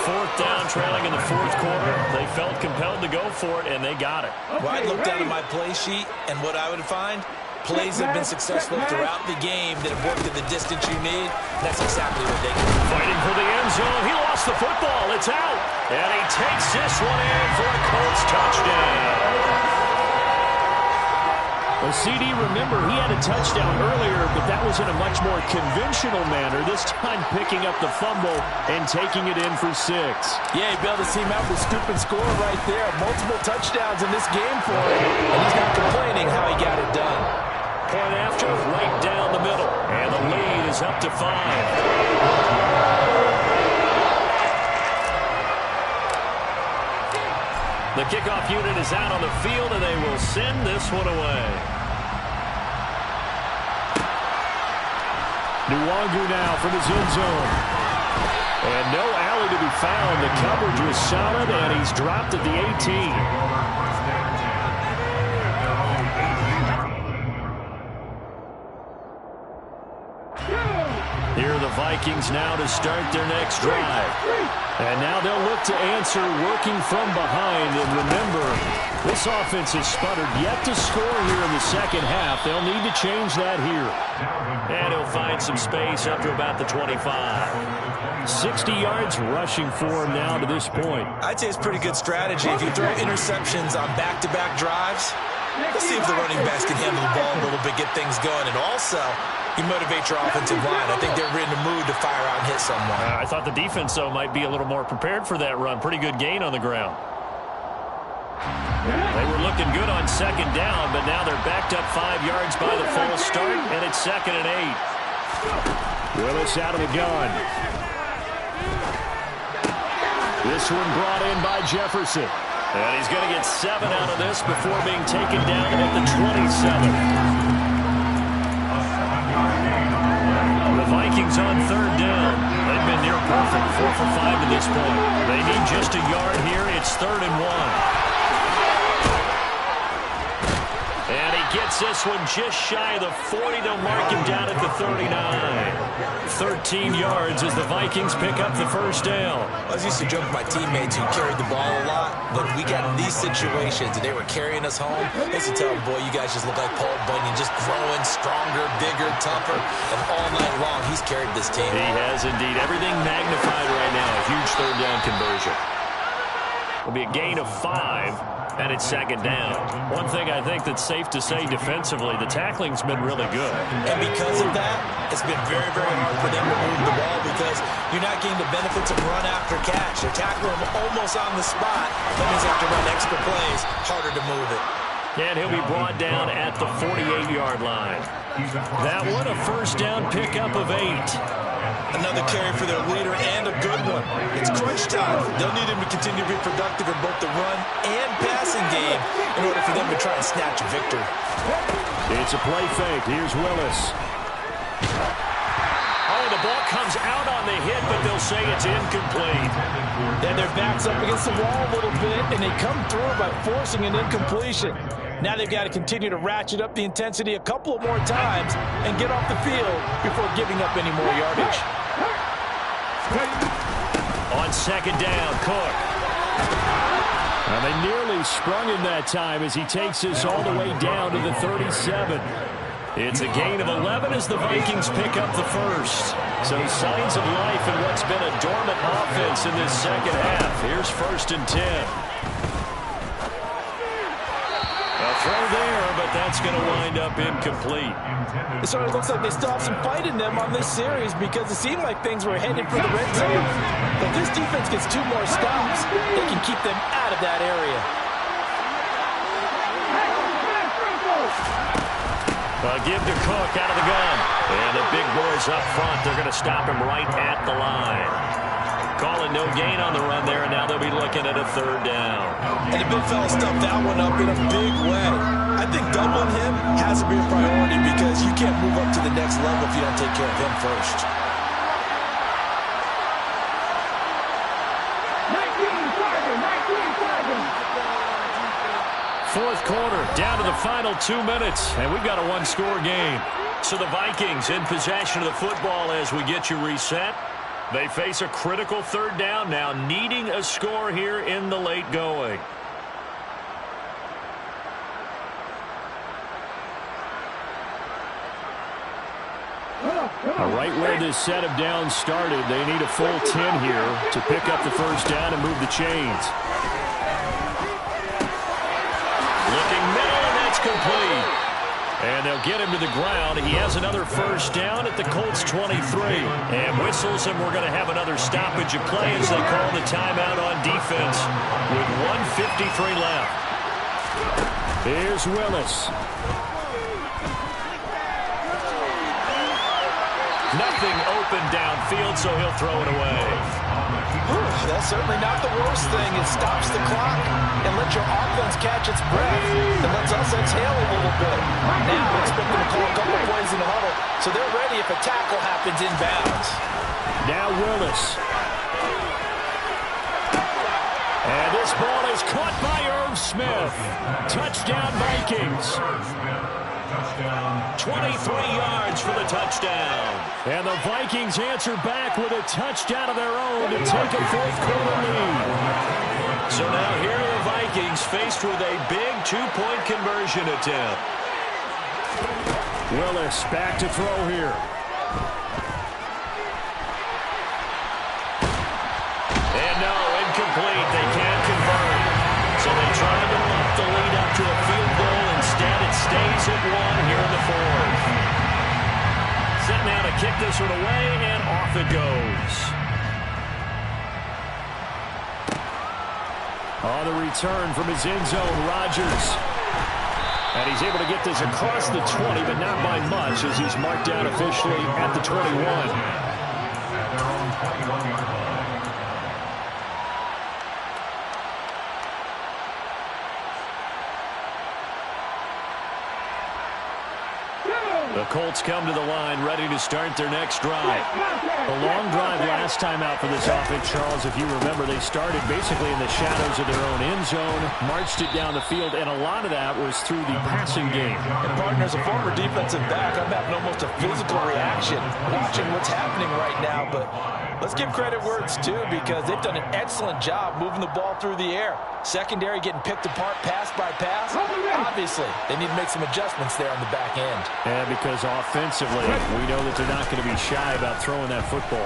Fourth down, trailing in the fourth quarter. They felt compelled to go for it, and they got it. Well, I looked down at my play sheet, and what I would find, plays have been successful throughout the game that have worked at the distance you need. That's exactly what they can do. Fighting for the end zone. He lost the football. It's out. And he takes this one in for a Colts touchdown. Well, CD, remember, he had a touchdown earlier, but that was in a much more conventional manner, this time picking up the fumble and taking it in for 6. Yeah, he bailed his team out with scoop and score right there. Multiple touchdowns in this game for him, and he's not complaining how he got it done. Point after, right down the middle, and the lead is up to 5. The kickoff unit is out on the field, and they will send this one away. Nwangu now from his end zone. And no alley to be found. The coverage was solid, and he's dropped at the 18. Here are the Vikings now to start their next drive. And now they'll look to answer working from behind. And remember, this offense has sputtered yet to score here in the second half. They'll need to change that here. And he'll find some space up to about the 25. 60 yards rushing for him now to this point. I'd say it's pretty good strategy. If you throw interceptions on back-to-back drives, let's see if the running backs can handle the ball a little bit, get things going. And also, you motivate your offensive line. I think they're in the mood to fire out and hit someone. I thought the defense, though, might be a little more prepared for that run. Pretty good gain on the ground. They were looking good on second down, but now they're backed up 5 yards by the full start, and it's 2nd and 8. Willis out of the gun. This one brought in by Jefferson. And he's going to get 7 out of this before being taken down at the 27. The Vikings on third down. They've been near perfect, 4 for 5 to this point. They need just a yard here. It's 3rd and 1. And he gets this one just shy of the 40. They'll mark him down at the 39. 13 yards as the Vikings pick up the first down. I used to joke with my teammates who carried the ball a lot. When we got in these situations and they were carrying us home, I used to tell them, boy, you guys just look like Paul Bunyan, just growing stronger, bigger, tougher. And all night long, he's carried this team. He has indeed. Everything magnified right now. A huge third down conversion. It'll be a gain of 5. And it's 2nd down. One thing I think that's safe to say defensively, the tackling's been really good. And because of that, it's been very, very hard for them to move the ball because you're not getting the benefits of run after catch. They're tackling them almost on the spot. That means they have to run extra plays, harder to move it. And he'll be brought down at the 48-yard line. That one, a first down pickup of 8. Another carry for their leader and a good one. It's crunch time. They'll need him to continue to be productive in both the run and passing game in order for them to try and snatch a victory. It's a play fake. Here's Willis. Oh, the ball comes out on the hit, but they'll say it's incomplete. And their back's up against the wall a little bit, and they come through by forcing an incompletion. Now they've got to continue to ratchet up the intensity a couple of more times and get off the field before giving up any more yardage. On second down, Cook. And they nearly sprung him that time as he takes this all the way down to the 37. It's a gain of 11 as the Vikings pick up the first. So signs of life in what's been a dormant offense in this second half. Here's 1st and 10. Throw there, but that's going to wind up incomplete. It sort of looks like they still have some fight in them on this series because it seemed like things were headed for the red zone. But this defense gets 2 more stops. They can keep them out of that area. Give to Cook out of the gun. And the big boys up front, they're going to stop him right at the line. Call it no gain on the run there, and now they'll be looking at a 3rd down. And the big fella stuffed that one up in a big way. I think doubling him has to be a priority because you can't move up to the next level if you don't take care of him first. 4th quarter, down to the final 2 minutes, and we've got a 1-score game. So the Vikings in possession of the football as we get you reset. They face a critical third down now, needing a score here in the late going. Right where this set of downs started, they need a full 10 here to pick up the first down and move the chains. Looking middle, and that's complete. And they'll get him to the ground. He has another first down at the Colts 23. And whistles, and we're going to have another stoppage of play as they call the timeout on defense with 1:53 left. Here's Willis. Nothing open downfield, so he'll throw it away. That's certainly not the worst thing. It stops the clock and lets your offense catch its breath. It lets us exhale a little bit. Now expect them to call a couple plays in the huddle, so they're ready if a tackle happens inbounds. Now Willis. And this ball is caught by Irv Smith. Touchdown Vikings. 23 yards for the touchdown. And the Vikings answer back with a touchdown of their own to take a fourth-quarter lead. So now here are the Vikings faced with a big two-point conversion attempt. Willis back to throw here. And no, incomplete. They can't convert. So they try to bump the lead up to a field goal. Instead, it stays at 1 here in the fourth. Set now to kick this one away, and off it goes. On the return from his end zone, Rodgers. And he's able to get this across the 20, but not by much as he's marked down officially at the 21. The Colts come to the line, ready to start their next drive. A long drive last time out for this offense, Charles. If you remember, they started basically in the shadows of their own end zone, marched it down the field, and a lot of that was through the passing game. And, partner, as a former defensive back, I'm having almost a physical reaction watching what's happening right now. But let's give credit where it's due because they've done an excellent job moving the ball through the air. Secondary getting picked apart pass by pass. Obviously, they need to make some adjustments there on the back end. And because offensively, we know that they're not going to be shy about throwing that football.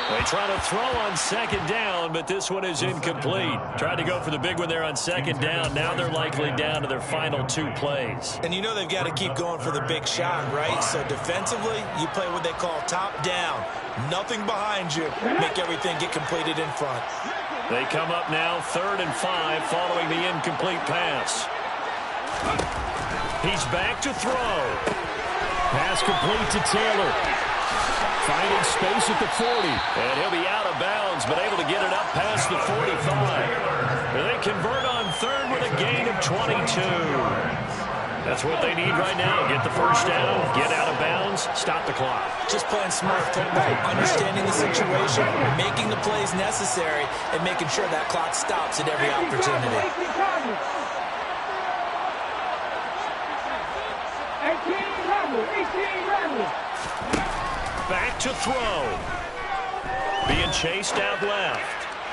They try to throw on second down, but this one is incomplete. Tried to go for the big one there on second down. Now they're likely down to their final 2 plays. And you know they've got to keep going for the big shot, right? So defensively, you play what they call top down. Nothing behind you. Make everything get completed in front. They come up now 3rd and 5 following the incomplete pass. He's back to throw. Pass complete to Taylor. Finding space at the 40. And he'll be out of bounds, but able to get it up past the 45. And they convert on 3rd with a gain of 22. That's what they need right now. Get the first down, get out of bounds, stop the clock. Just playing smart football, understanding the situation, making the plays necessary, and making sure that clock stops at every opportunity. 18 rebels. Back to throw. Being chased out left.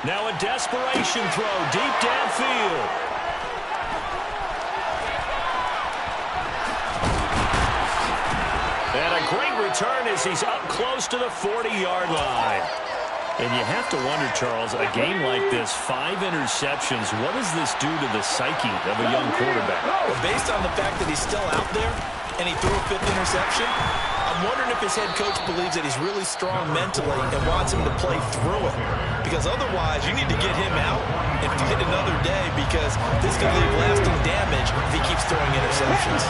Now a desperation throw deep downfield. And a great return as he's up close to the 40-yard line. And you have to wonder, Charles, a game like this, 5 interceptions, what does this do to the psyche of a young quarterback? Well, based on the fact that he's still out there and he threw a 5th interception, I'm wondering if his head coach believes that he's really strong mentally and wants him to play through it. Because otherwise, you need to get him out and fight another day because this could leave lasting damage if he keeps throwing interceptions.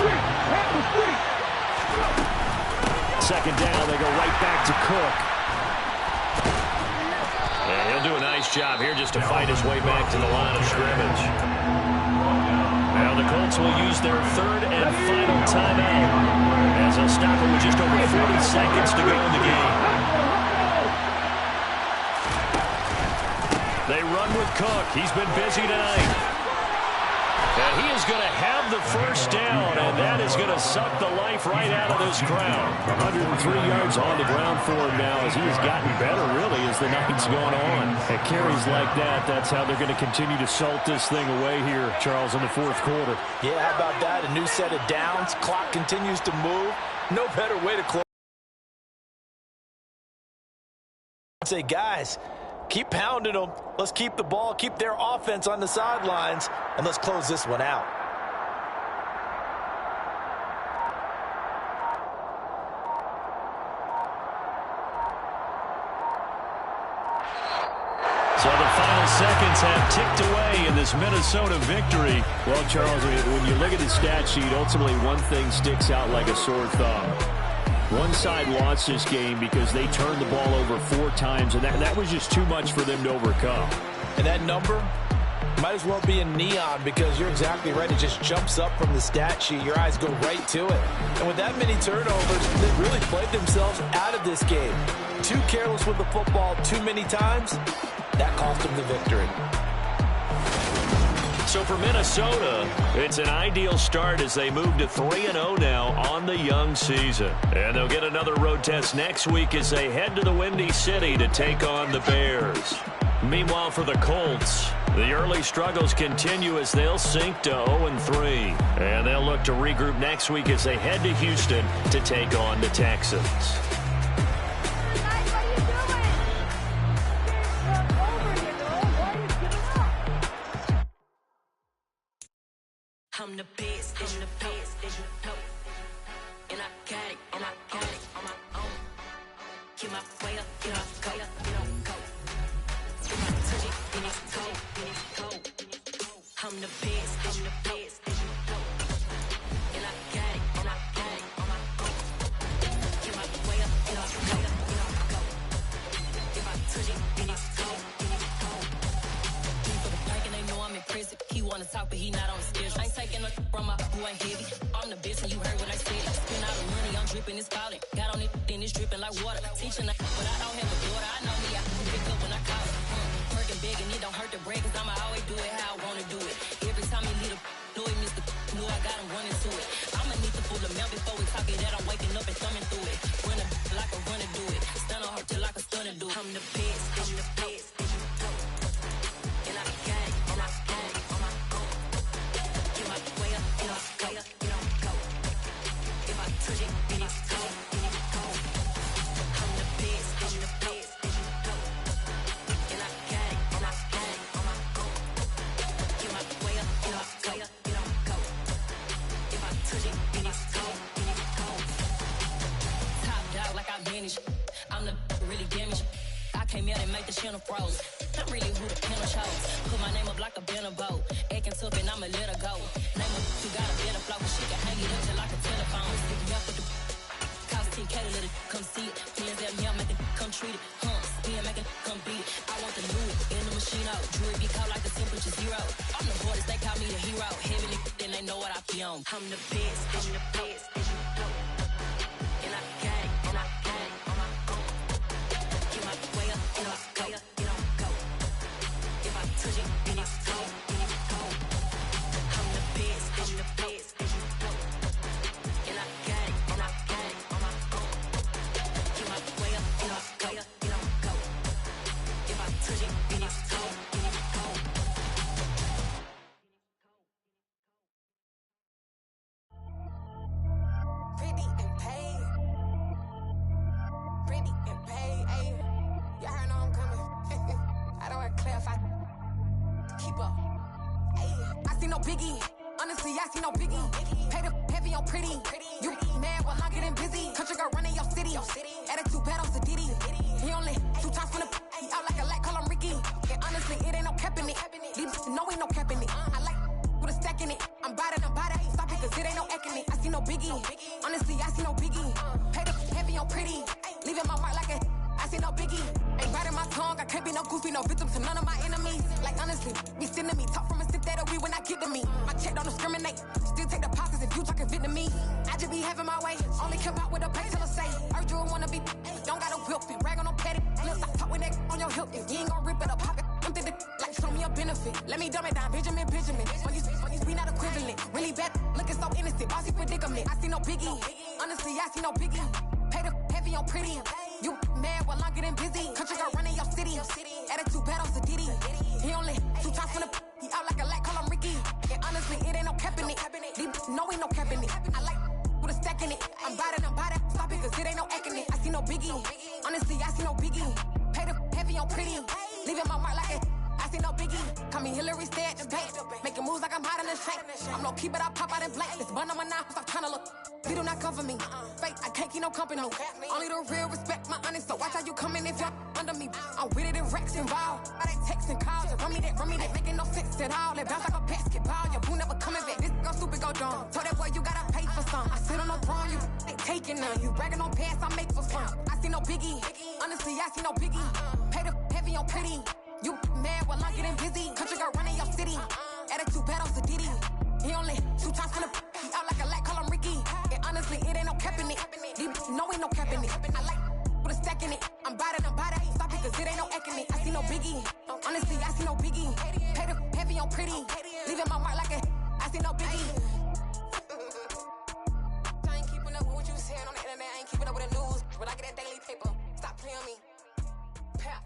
Second down, they go right back to Cook. And he'll do a nice job here just to fight his way back to the line of scrimmage. Now the Colts will use their 3rd and final timeout as they'll stop it with just over 40 seconds to go in the game. They run with Cook. He's been busy tonight. And he is going to have the first down, and that is going to suck the life right out of this crowd. 103 yards on the ground for him now as he has gotten better, really, as the night's gone on. At carries like that, that's how they're going to continue to salt this thing away here, Charles, in the fourth quarter. Yeah, how about that? A new set of downs. Clock continues to move. No better way to close. Say, guys, keep pounding them. Let's keep the ball, keep their offense on the sidelines, and let's close this one out. So the final seconds have ticked away in this Minnesota victory. Well, Charles, when you look at the stat sheet, ultimately one thing sticks out like a sore thumb. One side lost this game because they turned the ball over 4 times, and that was just too much for them to overcome. And that number might as well be in neon because you're exactly right. It just jumps up from the stat sheet. Your eyes go right to it. And with that many turnovers, they really played themselves out of this game. Too careless with the football too many times. That cost them the victory. So for Minnesota, it's an ideal start as they move to 3-0 now on the young season. And they'll get another road test next week as they head to the Windy City to take on the Bears. Meanwhile, for the Colts, the early struggles continue as they'll sink to 0-3. And they'll look to regroup next week as they head to Houston to take on the Texans. I'm the best, I'm the best, and I got it, and I got it on my own. Keep my way up, get off, go, go. If I touch it, then it's go, I'm the best, I'm the best, and I got it, and I got it on my own. Keep my way up, get off, go. If I touch it, then it's go, for the bank and they know I'm in prison. He wanna talk, but he not on the schedule. I ain't taking a from my who ain't heavy. I'm the best and you heard what I said. Spend all the money, I'm dripping, it's falling. Got on it, then it's dripping like water. Teaching but I don't have a daughter. I know me, I can pick up when I call it. Working big and it don't hurt the break, cause I'ma always do it how I wanna do it. Every time he lead a know he missed the knew I got him running to it. I'ma need to pull the mail before we talk it that I'm waking up and thumbing through it. Run like a runner do it. Stun on her till like a stunner do it. I'm the best, I'm the best. And I got it, and I got it on my own. Get my way up, get off, go, go. If I touch it, then it's go, I'm the best, I'm the best. And I got it, and I got it on my own. Get my way up, get off, go, go. If I touch it, then it's go, Top dog like I manage. I'm the really damaged. I came out and make the channel froze. I'm really who the piano shows. Put my name up like a banner boat. Acting tough and I'ma let her go. Name her, you got a better flow, but she can hang it up just like a telephone. Stick me up with the cost 10K to let it come see it. Feelings that me, I make it come treat it. Spin, make it come beat it. I want the new in the machine out. Jewelry be caught like the temperature 0. I'm the hardest, they call me the hero. Heavenly, then they know what I be on. I'm the best, I'm the best. And I got it, and I got it on my own. Get my way up, and I go, go. If I touch it, then it's go, I'm the best, I'm the best. And I got it, and I got it on my own. Get my way up, and I go, go. If I touch it, then it's go, Pretty and paid. Pretty and paid, ayy. Y'all heard know I'm coming. I don't want to clarify. Keep up. Ayy. I see no biggie. Honestly, I see no biggie. Pay the heavy on pretty. You mad, well, I'm getting busy. Country girl running your city. Attitude bad on Sadiddy. He only 2 times from the he out like a light, call him Ricky. And honestly, it ain't no cap in it. Leave no ain't no cap in it. I like with a stack in it. I'm bad it. Stop it, cause it ain't no acting it. I see no biggie. Honestly, I see no biggie. Pay the heavy on pretty. Leaving my mark like a I see no biggie. Ain't biting my tongue. I can't be no goofy, no victim to none of my enemies. Like honestly, be sending me talk from a sip that we when I get to me. My check don't discriminate. Still take the pauses if you talking Vietnamese. I just be having my way. Only come out with a pay till I say. Urge you wanna be. Don't gotta whip it. Rag on no petty. Let's stop talk with that on your hip. If you ain't gon' rip it up, pop it. Empty the like show me a benefit. Let me dumb it down. Benjamin. When you be not a equivalent. Really bad, looking so innocent. Bossy predicament. I see no biggie. Honestly, I see no biggie. Pay the heavy on pretty. You mad while I'm getting busy. Country girl running your city. Attitude bad on Diddy. He only 2 times from the he out like a light, call him Ricky. And honestly, it ain't no cap in it. No, ain't no cap in it. I like with a stack in it. I'm bad. Stop it, cause it ain't no acting it. I see no biggie. Honestly, I see no biggie. Pay the heavy on pretty. Leaving my mark like it. I see no biggie. Call me Hillary, stay at the bank. Making moves like I'm hot in the shank. I'm low key, but I pop out in blank. This bun on my knife, stop trying to look. They do not come for me. Fake, I can't keep no company. Only the real respect my honest. So watch how you coming if y'all under me. I'm with it in Rex involved. I they text and calls. Run me that making no sense at all. They bounce like a basketball. Your boo never coming back. This go stupid, go dumb. Told that boy you gotta pay for some. I sit on no throne, you ain't taking none. You bragging on past, I make for fun. I see no biggie. Honestly, I see no biggie. Pay the heavy on pretty. You mad while I'm getting busy. Country girl running your city. Attitude bad on Diddy. He only 2 times from the he out like a light, call him Ricky. And honestly, it ain't no cap in it. No, ain't no cap in it. I like with a stack in it. I'm bad. Stop it, cause it ain't no acting it. I see no biggie. Honestly, I see no biggie. Pay the heavy on pretty. Leaving my mark like a I see no biggie. I ain't keeping up with what you saying on the internet. I ain't keeping up with the news. When I get that daily paper, stop playing me. Pap.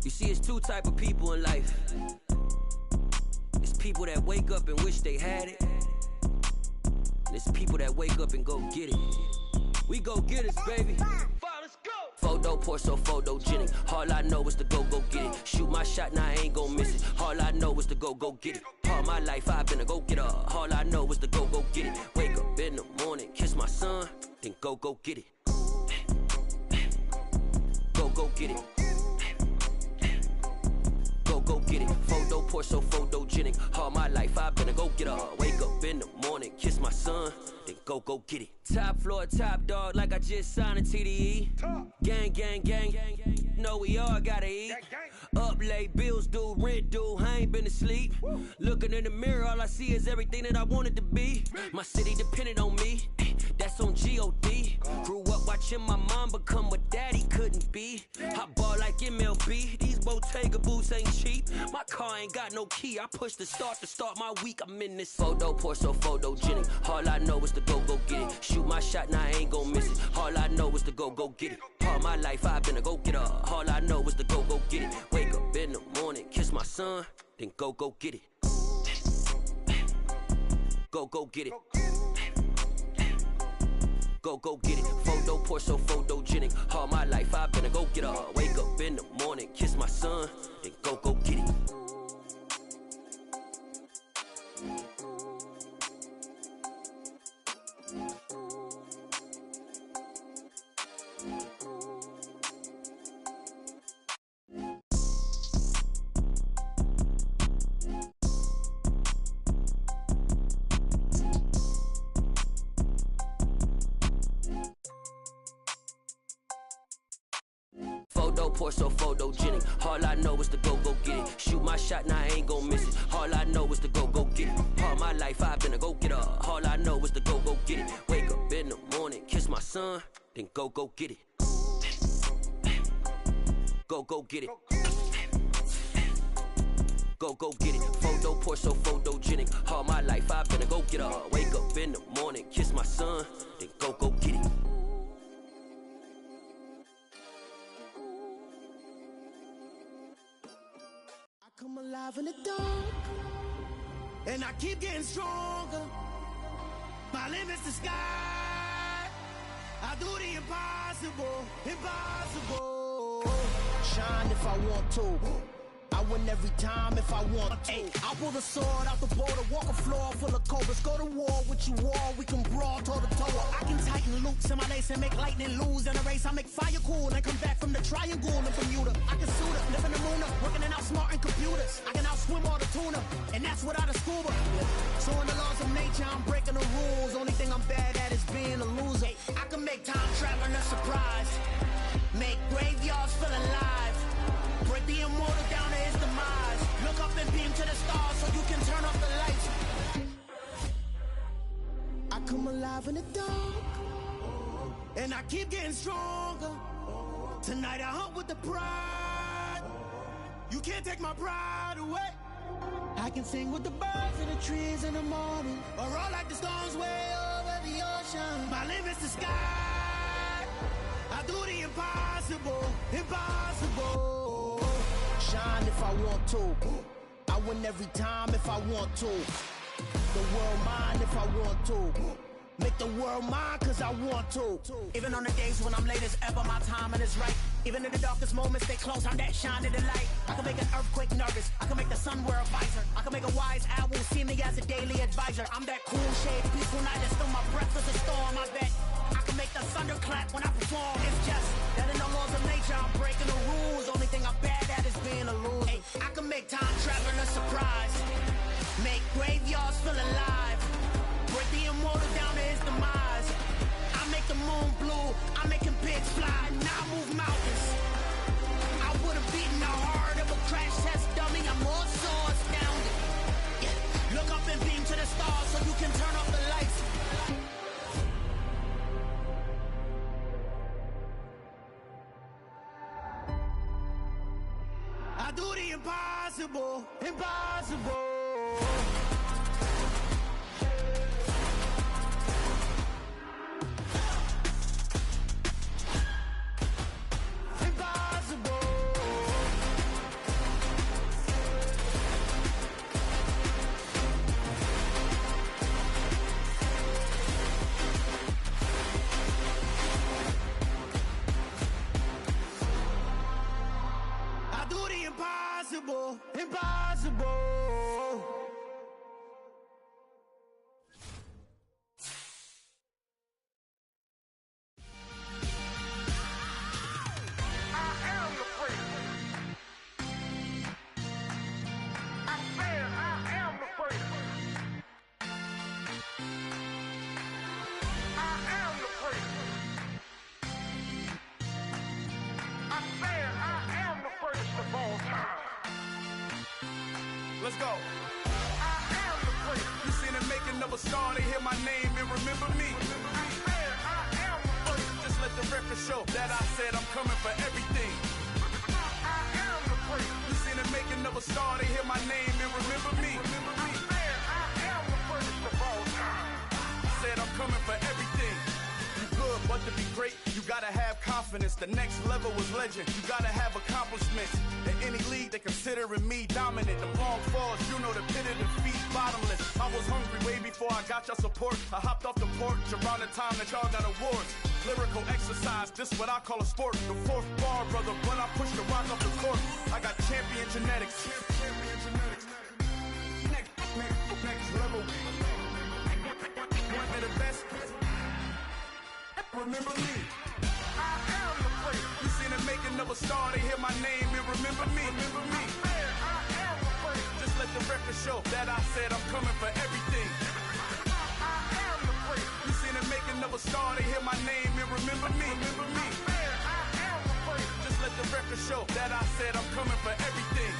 You see, it's 2 type of people in life. It's people that wake up and wish they had it. And it's people that wake up and go get it. We go get it, baby. Let's go. Photo pour so photogenic. All I know is to go get it. Shoot my shot, now I ain't gon' miss it. All I know is to go get it. All my life I've been a go getter. All I know is to go get it. Wake up in the morning, kiss my son, then go get it. Go get it. Go get it. Photo pour so photogenic. All my life I've been a go getter. Wake up in the morning, kiss my son, then go get it. Top floor, top dog, like I just signed a TDE. Gang. Know we all gotta eat. Up late, bills due, rent due, I ain't been asleep. Looking in the mirror, all I see is everything that I wanted to be. My city depended on me, that's on G.O.D. Grew up watching my mom become what daddy couldn't be. I ball like MLB, these Bottega boots ain't cheap. My car ain't got no key, I push the start to start my week. I'm in this photo pour so photogenic. All I know is to go get it. Shoot my shot, now I ain't gon' miss it. All I know is to go get it. All my life I've been a go getter. All I know is to go get it. Wake up in the morning, kiss my son, then go get it. Go get it. Go get it. Photo pour so photogenic. All my life I've been a go getter. Wake up in the morning, kiss my son, then go get it. Photo pour so photogenic. All I know is to go get it. Shoot my shot, now I ain't gon' miss it. All I know is to go get it. All my life I've been a go getter. All I know is to go get it. Wake up in the morning, kiss my son, then go get it. Go get it. Go get it. Photo pour so photogenic. All my life I've been a go getter. Wake up in the morning, kiss my son, then go get it. Come alive in the dark, and I keep getting stronger. My limit's the sky. I do the impossible. Shine if I want to. I win every time if I want to. I pull the sword out the border, walk a floor full of cobras. Go to war with you all, we can brawl toe to toe. I can tighten loops in my lace and make lightning lose in a race. I make fire cool and come back from the triangle in Bermuda. I can suit up, live in the moon up, working and outsmarting computers. I can outswim all the tuna, and that's without a scuba. So in the laws of nature, I'm breaking the rules. Only thing I'm bad at is being a loser. I can make time traveling a surprise, make graveyards feel alive. Break the immortal down to his demise. Look up and beam to the stars so you can turn off the lights. I come alive in the dark, And I keep getting stronger. Tonight I hunt with the pride. You can't take my pride away. I can sing with the birds and the trees in the morning, or roll like the storms way over the ocean. My limit's the sky. I do the impossible, impossible. Shine if I want to. I win every time if I want to. The world mine if I want to. Make the world mine cause I want to. Even on the days when I'm late as ever, my timing is right. Even in the darkest moments, they close, I'm that shining the light. I can make an earthquake nervous, I can make the sun wear a visor. I can make a wise owl see me as a daily advisor. I'm that cool shade, peaceful night, and still my breath is a storm, I bet. I can make the thunder clap when I perform. It's just that in the laws of nature, I'm breaking the rules. Only thing I'm bad at is being a loser. Hey, I can make time traveling a surprise. Make graveyards feel alive. Break the immortal down to his demise. I make the moon blue, I make him pigs fly. Now I move mountains. I would've beaten the heart of a crash test dummy. I'm more so astounded. Yeah. Look up and beam to the stars so you can turn off the lights. I do the impossible, impossible. Impossible, impossible. Let's go. I am the great. You seen it making of a star, they hear my name and remember me. I am the first. Just let the record show that I said I'm coming for everything. I am the great. You seen it making of a star, they hear my name and remember me. I am the first of all time. I said I'm coming for everything. You good, but to be great, you gotta have confidence. The next level was legend. You gotta have accomplishments. In any league, they considering me dominant. The long falls, you know the pit of defeat, bottomless. I was hungry way before I got your support. I hopped off the porch around the time that y'all got awards. Lyrical exercise, this what I call a sport. The fourth bar, brother, when I push the rock off the court. I got champion genetics. Next level. One of the best. Remember me. I am the great. You seen it making of a star, they hear my name and remember me. Remember me. I am the great. Just let the record show that I said I'm coming for everything. I am the great. You seen it making of a star, they hear my name and remember me. Remember me. I am the great. Just let the record show that I said I'm coming for everything.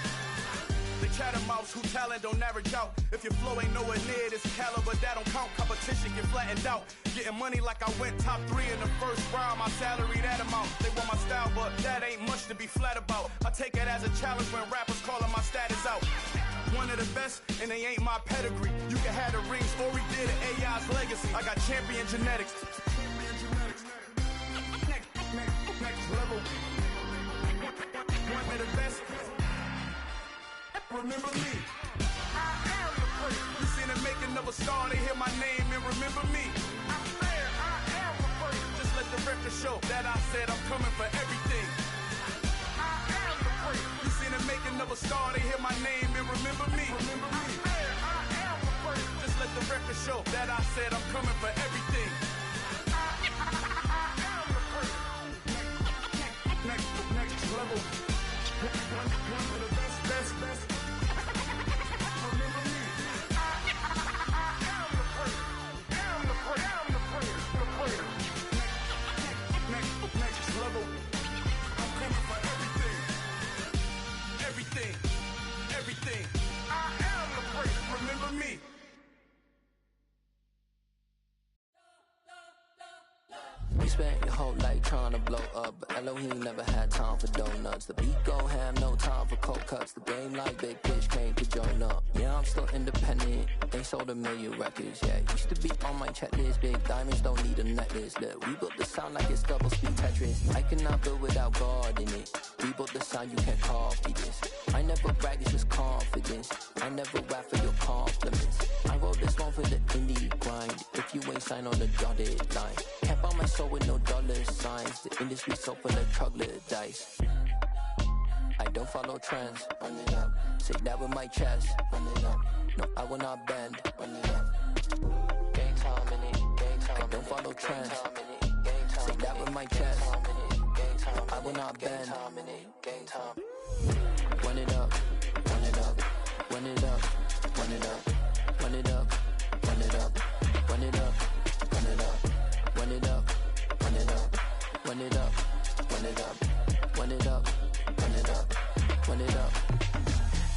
The Champ1ons who talent don't average out. If your flow ain't nowhere near this caliber, that don't count. Competition get flattened out. Getting money like I went top 3 in the first round. My salary that amount. They want my style, but that ain't much to be flat about. I take it as a challenge when rappers calling my status out. One of the best, and they ain't my pedigree. You can have the rings, or we did it, AI's legacy. I got champion genetics. Next level. One of the best. Remember me. I am the great. You seen it making of a star, they hear my name and remember me. I am the great. Just let the record show that I said I'm coming for everything. I am the great. You seen it making of a star, they hear my name and remember me. Remember me. I am the great. Just let the record show that I said I'm coming for everything. I am the great. Next level. One of the best. Remember me. I am the great. I'm the great. Next level. I'm coming for everything. Everything. I am the great. Remember me. cold like trying to blow up, but Elohim never had time for donuts. The beat go ham, no time for cold cuts. The game like big fish came to join up. Yeah, I'm still independent. They sold 1 million records. Yeah, used to be on my checklist. Big diamonds don't need a necklace. Look, we built the sound like it's double speed Tetris. I cannot build without God in it. We built the sound, you can't copy this. I never brag, it's just confidence. I never rap for your compliments. I wrote this one for the indie grind. If you ain't signed on the dotted line, can't buy my soul with no dollar signs. The industry so full of troglodytes. I don't follow trends. Run it up. Say that with my chest. Run it up. No, I will not bend. Run it up. Game time in it. Game time. I don't follow trends. Say that with my chest. No, I will not bend. Game time. Run it up. Run it up. Run it up. Run it up. Run it up. Run it up. Run it up. Run it up. Run it up. Run it up. Run it up. Run it up. Run it up. Run it up. Run it up.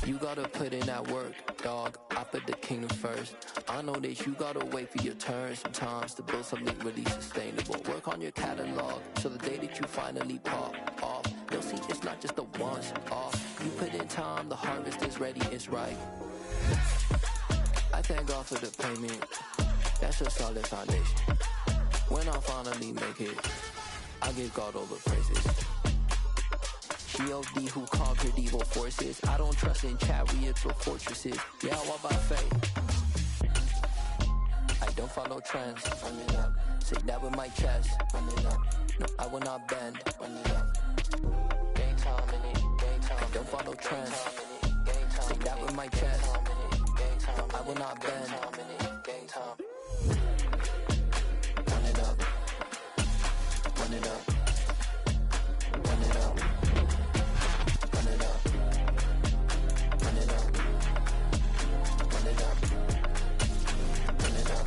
You gotta put in that work, dog. I put the kingdom first. I know that you gotta wait for your turn sometimes to build something really sustainable. Work on your catalog, so the day that you finally pop off, you'll see it's not just a once off. You put in time, the harvest is ready, it's right. I thank God for the payment. That's a solid foundation. When I finally make it, I give God all the praises. G.O.D. who conquered evil forces. I don't trust in chariots or fortresses. Yeah, I walk by faith. I don't follow trends. Run it up. Say that with my chest. Run it up. No, I will not bend. Run it up. Game time in it. Game time. I don't follow trends. Say that with my chest. No, I will not bend. Game time. Run it up. Run it up. Run it up. Run it up. Run it up. Run it up. Run it up.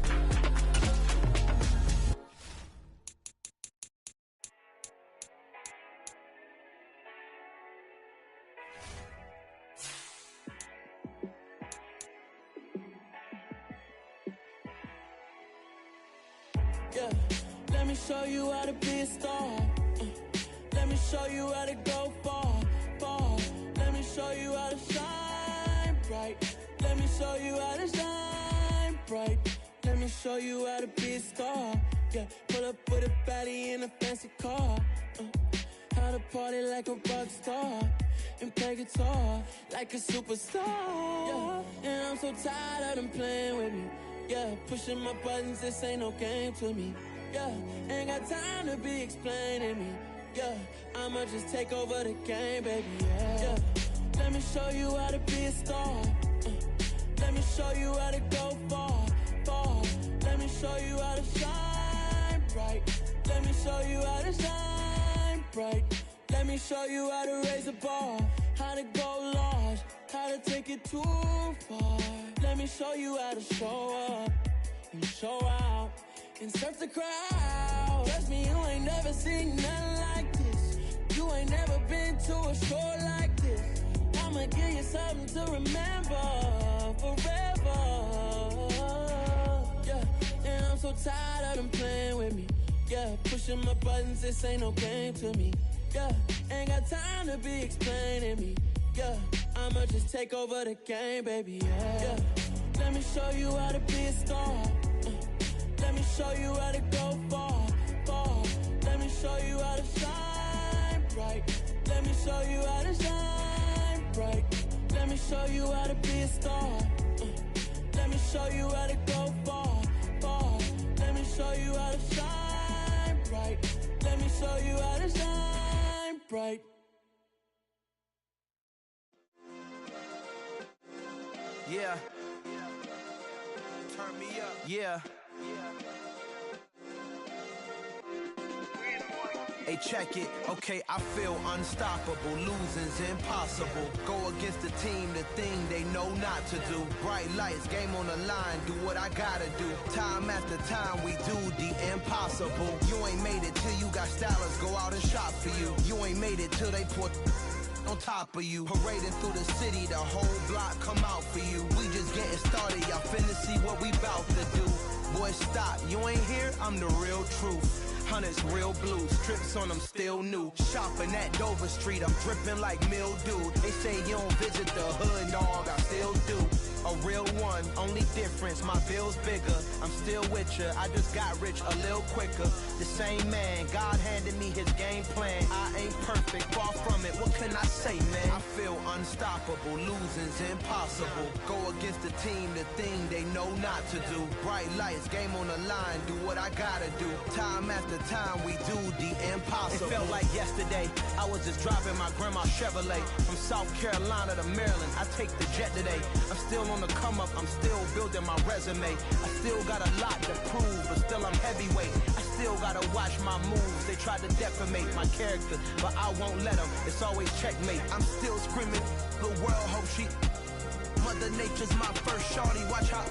Yeah, let me show you how to be a star. Let me show you how to go far, far. Let me show you how to shine bright. Let me show you how to shine bright. Let me show you how to be a star. Yeah, pull up with a baddie in a fancy car. How to party like a rock star and play guitar like a superstar. Yeah, and I'm so tired of them playing with me. Yeah, pushing my buttons, this ain't no game to me. Yeah, ain't got time to be explaining me. Yeah, I'ma just take over the game, baby. Yeah, let me show you how to be a star. Let me show you how to go far, far. Let me show you how to shine bright. Let me show you how to shine bright. Let me show you how to raise the bar, how to go large, how to take it too far. Let me show you how to show up and show out and surf the crowd. Trust me, you ain't never seen nothing like this. You ain't never been to a show like this. I'ma give you something to remember forever. Yeah, and I'm so tired of them playing with me. Yeah, pushing my buttons, this ain't no game to me. Yeah, ain't got time to be explaining me. Yeah, I'ma just take over the game, baby. Yeah, let me show you how to be a star. Let me show you how to go far, far. Let me show you how to shine bright. Let me show you how to shine bright. Let me show you how to be a star. Let me show you how to go far, far. Let me show you how to shine bright. Let me show you how to shine bright. Yeah. Turn me up. Yeah. Hey, check it. Okay, I feel unstoppable. Losing's impossible. Go against the team, the thing they know not to do. Bright lights, game on the line. Do what I gotta do. Time after time, we do the impossible. You ain't made it till you got stylers go out and shop for you. You ain't made it till they put on top of you. Parading through the city, the whole block come out for you. We just getting started, y'all finna see what we bout to do. Boy, stop, you ain't here, I'm the real truth. Hunters real blue, strips on them still new. Shopping at Dover Street, I'm dripping like mildew. They say you don't visit the hood, dog, I still do. A real one, only difference, my bill's bigger. I'm still with ya, I just got rich a little quicker. The same man, God handed me his game plan. I ain't perfect, far from it, what can I say, man? I feel unstoppable, losing's impossible. Go against the team, the thing they know not to do. Bright lights, game on the line, do what I gotta do. Time after time, we do the impossible. It felt like yesterday, I was just driving my grandma's Chevrolet. From South Carolina to Maryland, I take the jet today. I'm still on the come up, I'm still building my resume. I still got a lot to prove, but still I'm heavyweight. I still gotta watch my moves. They try to defamate my character, but I won't let them. It's always checkmate. I'm still screaming, the world hope she. Mother Nature's my first shorty, watch how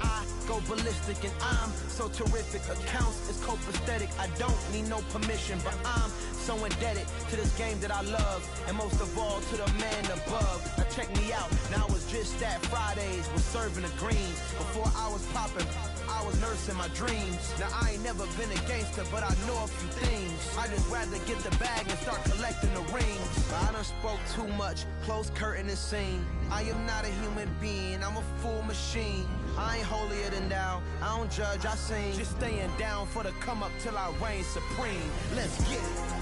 I go ballistic and I'm so terrific. Accounts is copacetic, I don't need no permission, but I'm so indebted to this game that I love, and most of all to the man above. Now check me out, now it's just that Fridays was serving the greens. Before I was popping, I was nursing my dreams. Now I ain't never been a gangster, but I know a few things. I just rather get the bag and start collecting the rings. But I done spoke too much, close curtain and scene. I am not a human being, I'm a full machine. I ain't holier than thou, I don't judge, I sing. Just staying down for the come up till I reign supreme. Let's get it.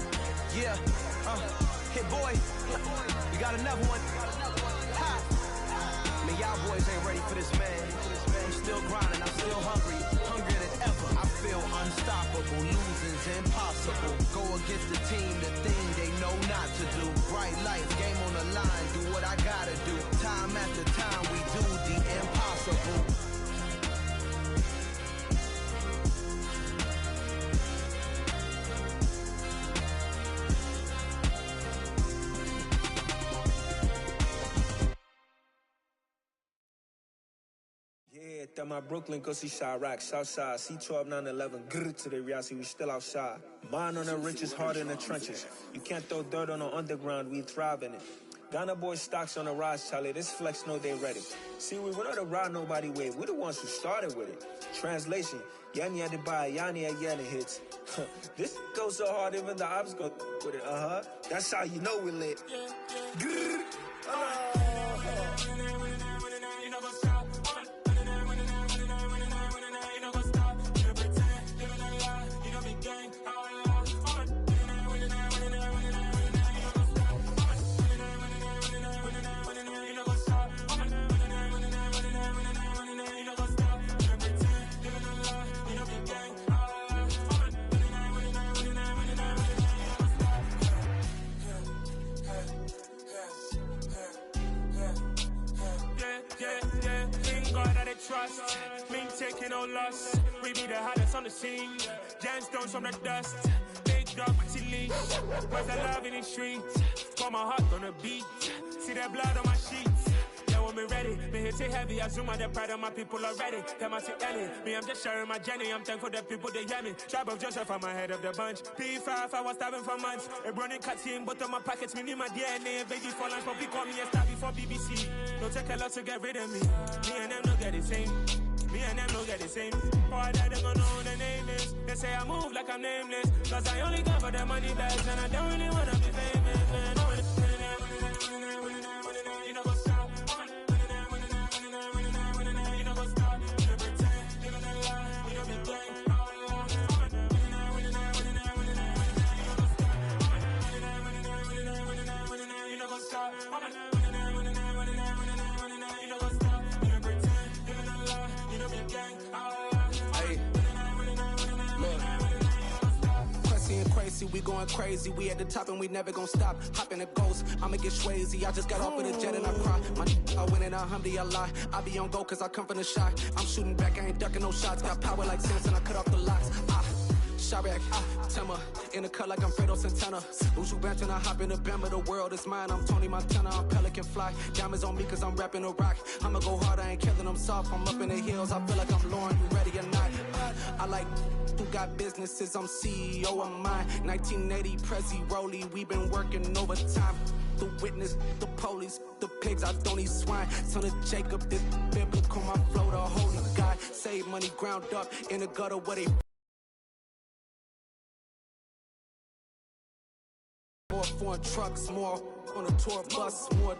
Yeah, hit boy, we got another one. Ha! Man, y'all boys ain't ready for this, man. I'm still grinding, I'm still hungry, hungrier than ever. I feel unstoppable, losing's impossible. Go against the team, the thing they know not to do. Bright lights, game on the line, do what I gotta do. Time after time, we do the impossible. Yeah, that my Brooklyn, go see Chirac, Southside, C12, 911, grrr to the reality, we still outside. Mine on the richest, heart in the trenches. You can't throw dirt on the underground, we thrive in it. Ghana boys stocks on the rise, Charlie, this flex know they ready. See, we went on the ride nobody wave, we the ones who started with it. Translation, Yani had to buy, Yani had Yana hits. This goes so hard, even the ops go with it, That's how you know we lit. Grrr, trust, me taking no loss. We be the hottest on the scene. Gemstones from the dust. Big dog, pretty leash. Where's the love in the streets? Got my heart on the beat. See that blood on my sheets. Yeah, when me ready, me hit it heavy. I zoom out the pride of my people already. Them I see Ellie. Me, I'm just sharing my journey. I'm thankful that people they hear me. Tribe of Joseph, I'm ahead of the bunch. P5, I was starving for months. A running cut in, but on my pockets, me need my DNA. Baby for lunch, but call me a star before BBC. Don't take a lot to get rid of me. Me and them don't get the same. Me and them don't get the same. All that they gonna know who the name is. They say I move like I'm nameless. Cause I only care for the money bags. And I don't really wanna be famous, man. You know what's up? You know what's up? You pretend, living a lie. You know be gang. You know what's up? Crazy, we going crazy. We at the top and we never gonna stop. Hop in the ghost, I'ma get swayzy. I just got off with a jet and I cry. I win and I alhamdulillah. I be on go cause I come from the shot. I'm shooting back, I ain't ducking no shots. Got power like Samson, I cut off the locks. Chirac, Tema, in the cut like I'm Fredo Santana. Uju Banton, I hop in the Bama, the world is mine. I'm Tony Montana, I'm Pelican Fly. Diamonds on me cause I'm rapping a rock. I'ma go hard, I ain't killing them soft. I'm up in the hills, I feel like I'm Lauren, you ready or not? I like who got businesses, I'm CEO of mine. 1980 Prezi Rolly, we been working overtime. The witness, the police, the pigs, I don't eat swine. Son of Jacob, this biblical, my flow, the holy God. Save money ground up in the gutter where they More foreign trucks, more on a tour bus, more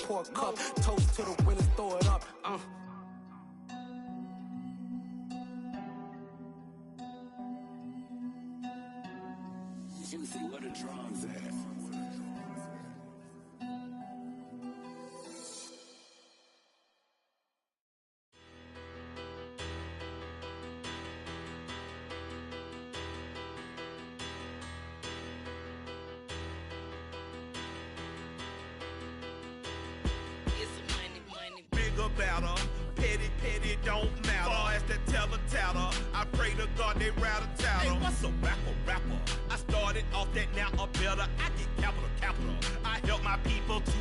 pour a cup, toast to the winners, throw it up. Juicy, what a drums at. Better, petty don't matter. Far as the teller, I pray to God they rattle tattle. Hey, what's a rapper? I started off that, now I'm better. I get capital. I help my people to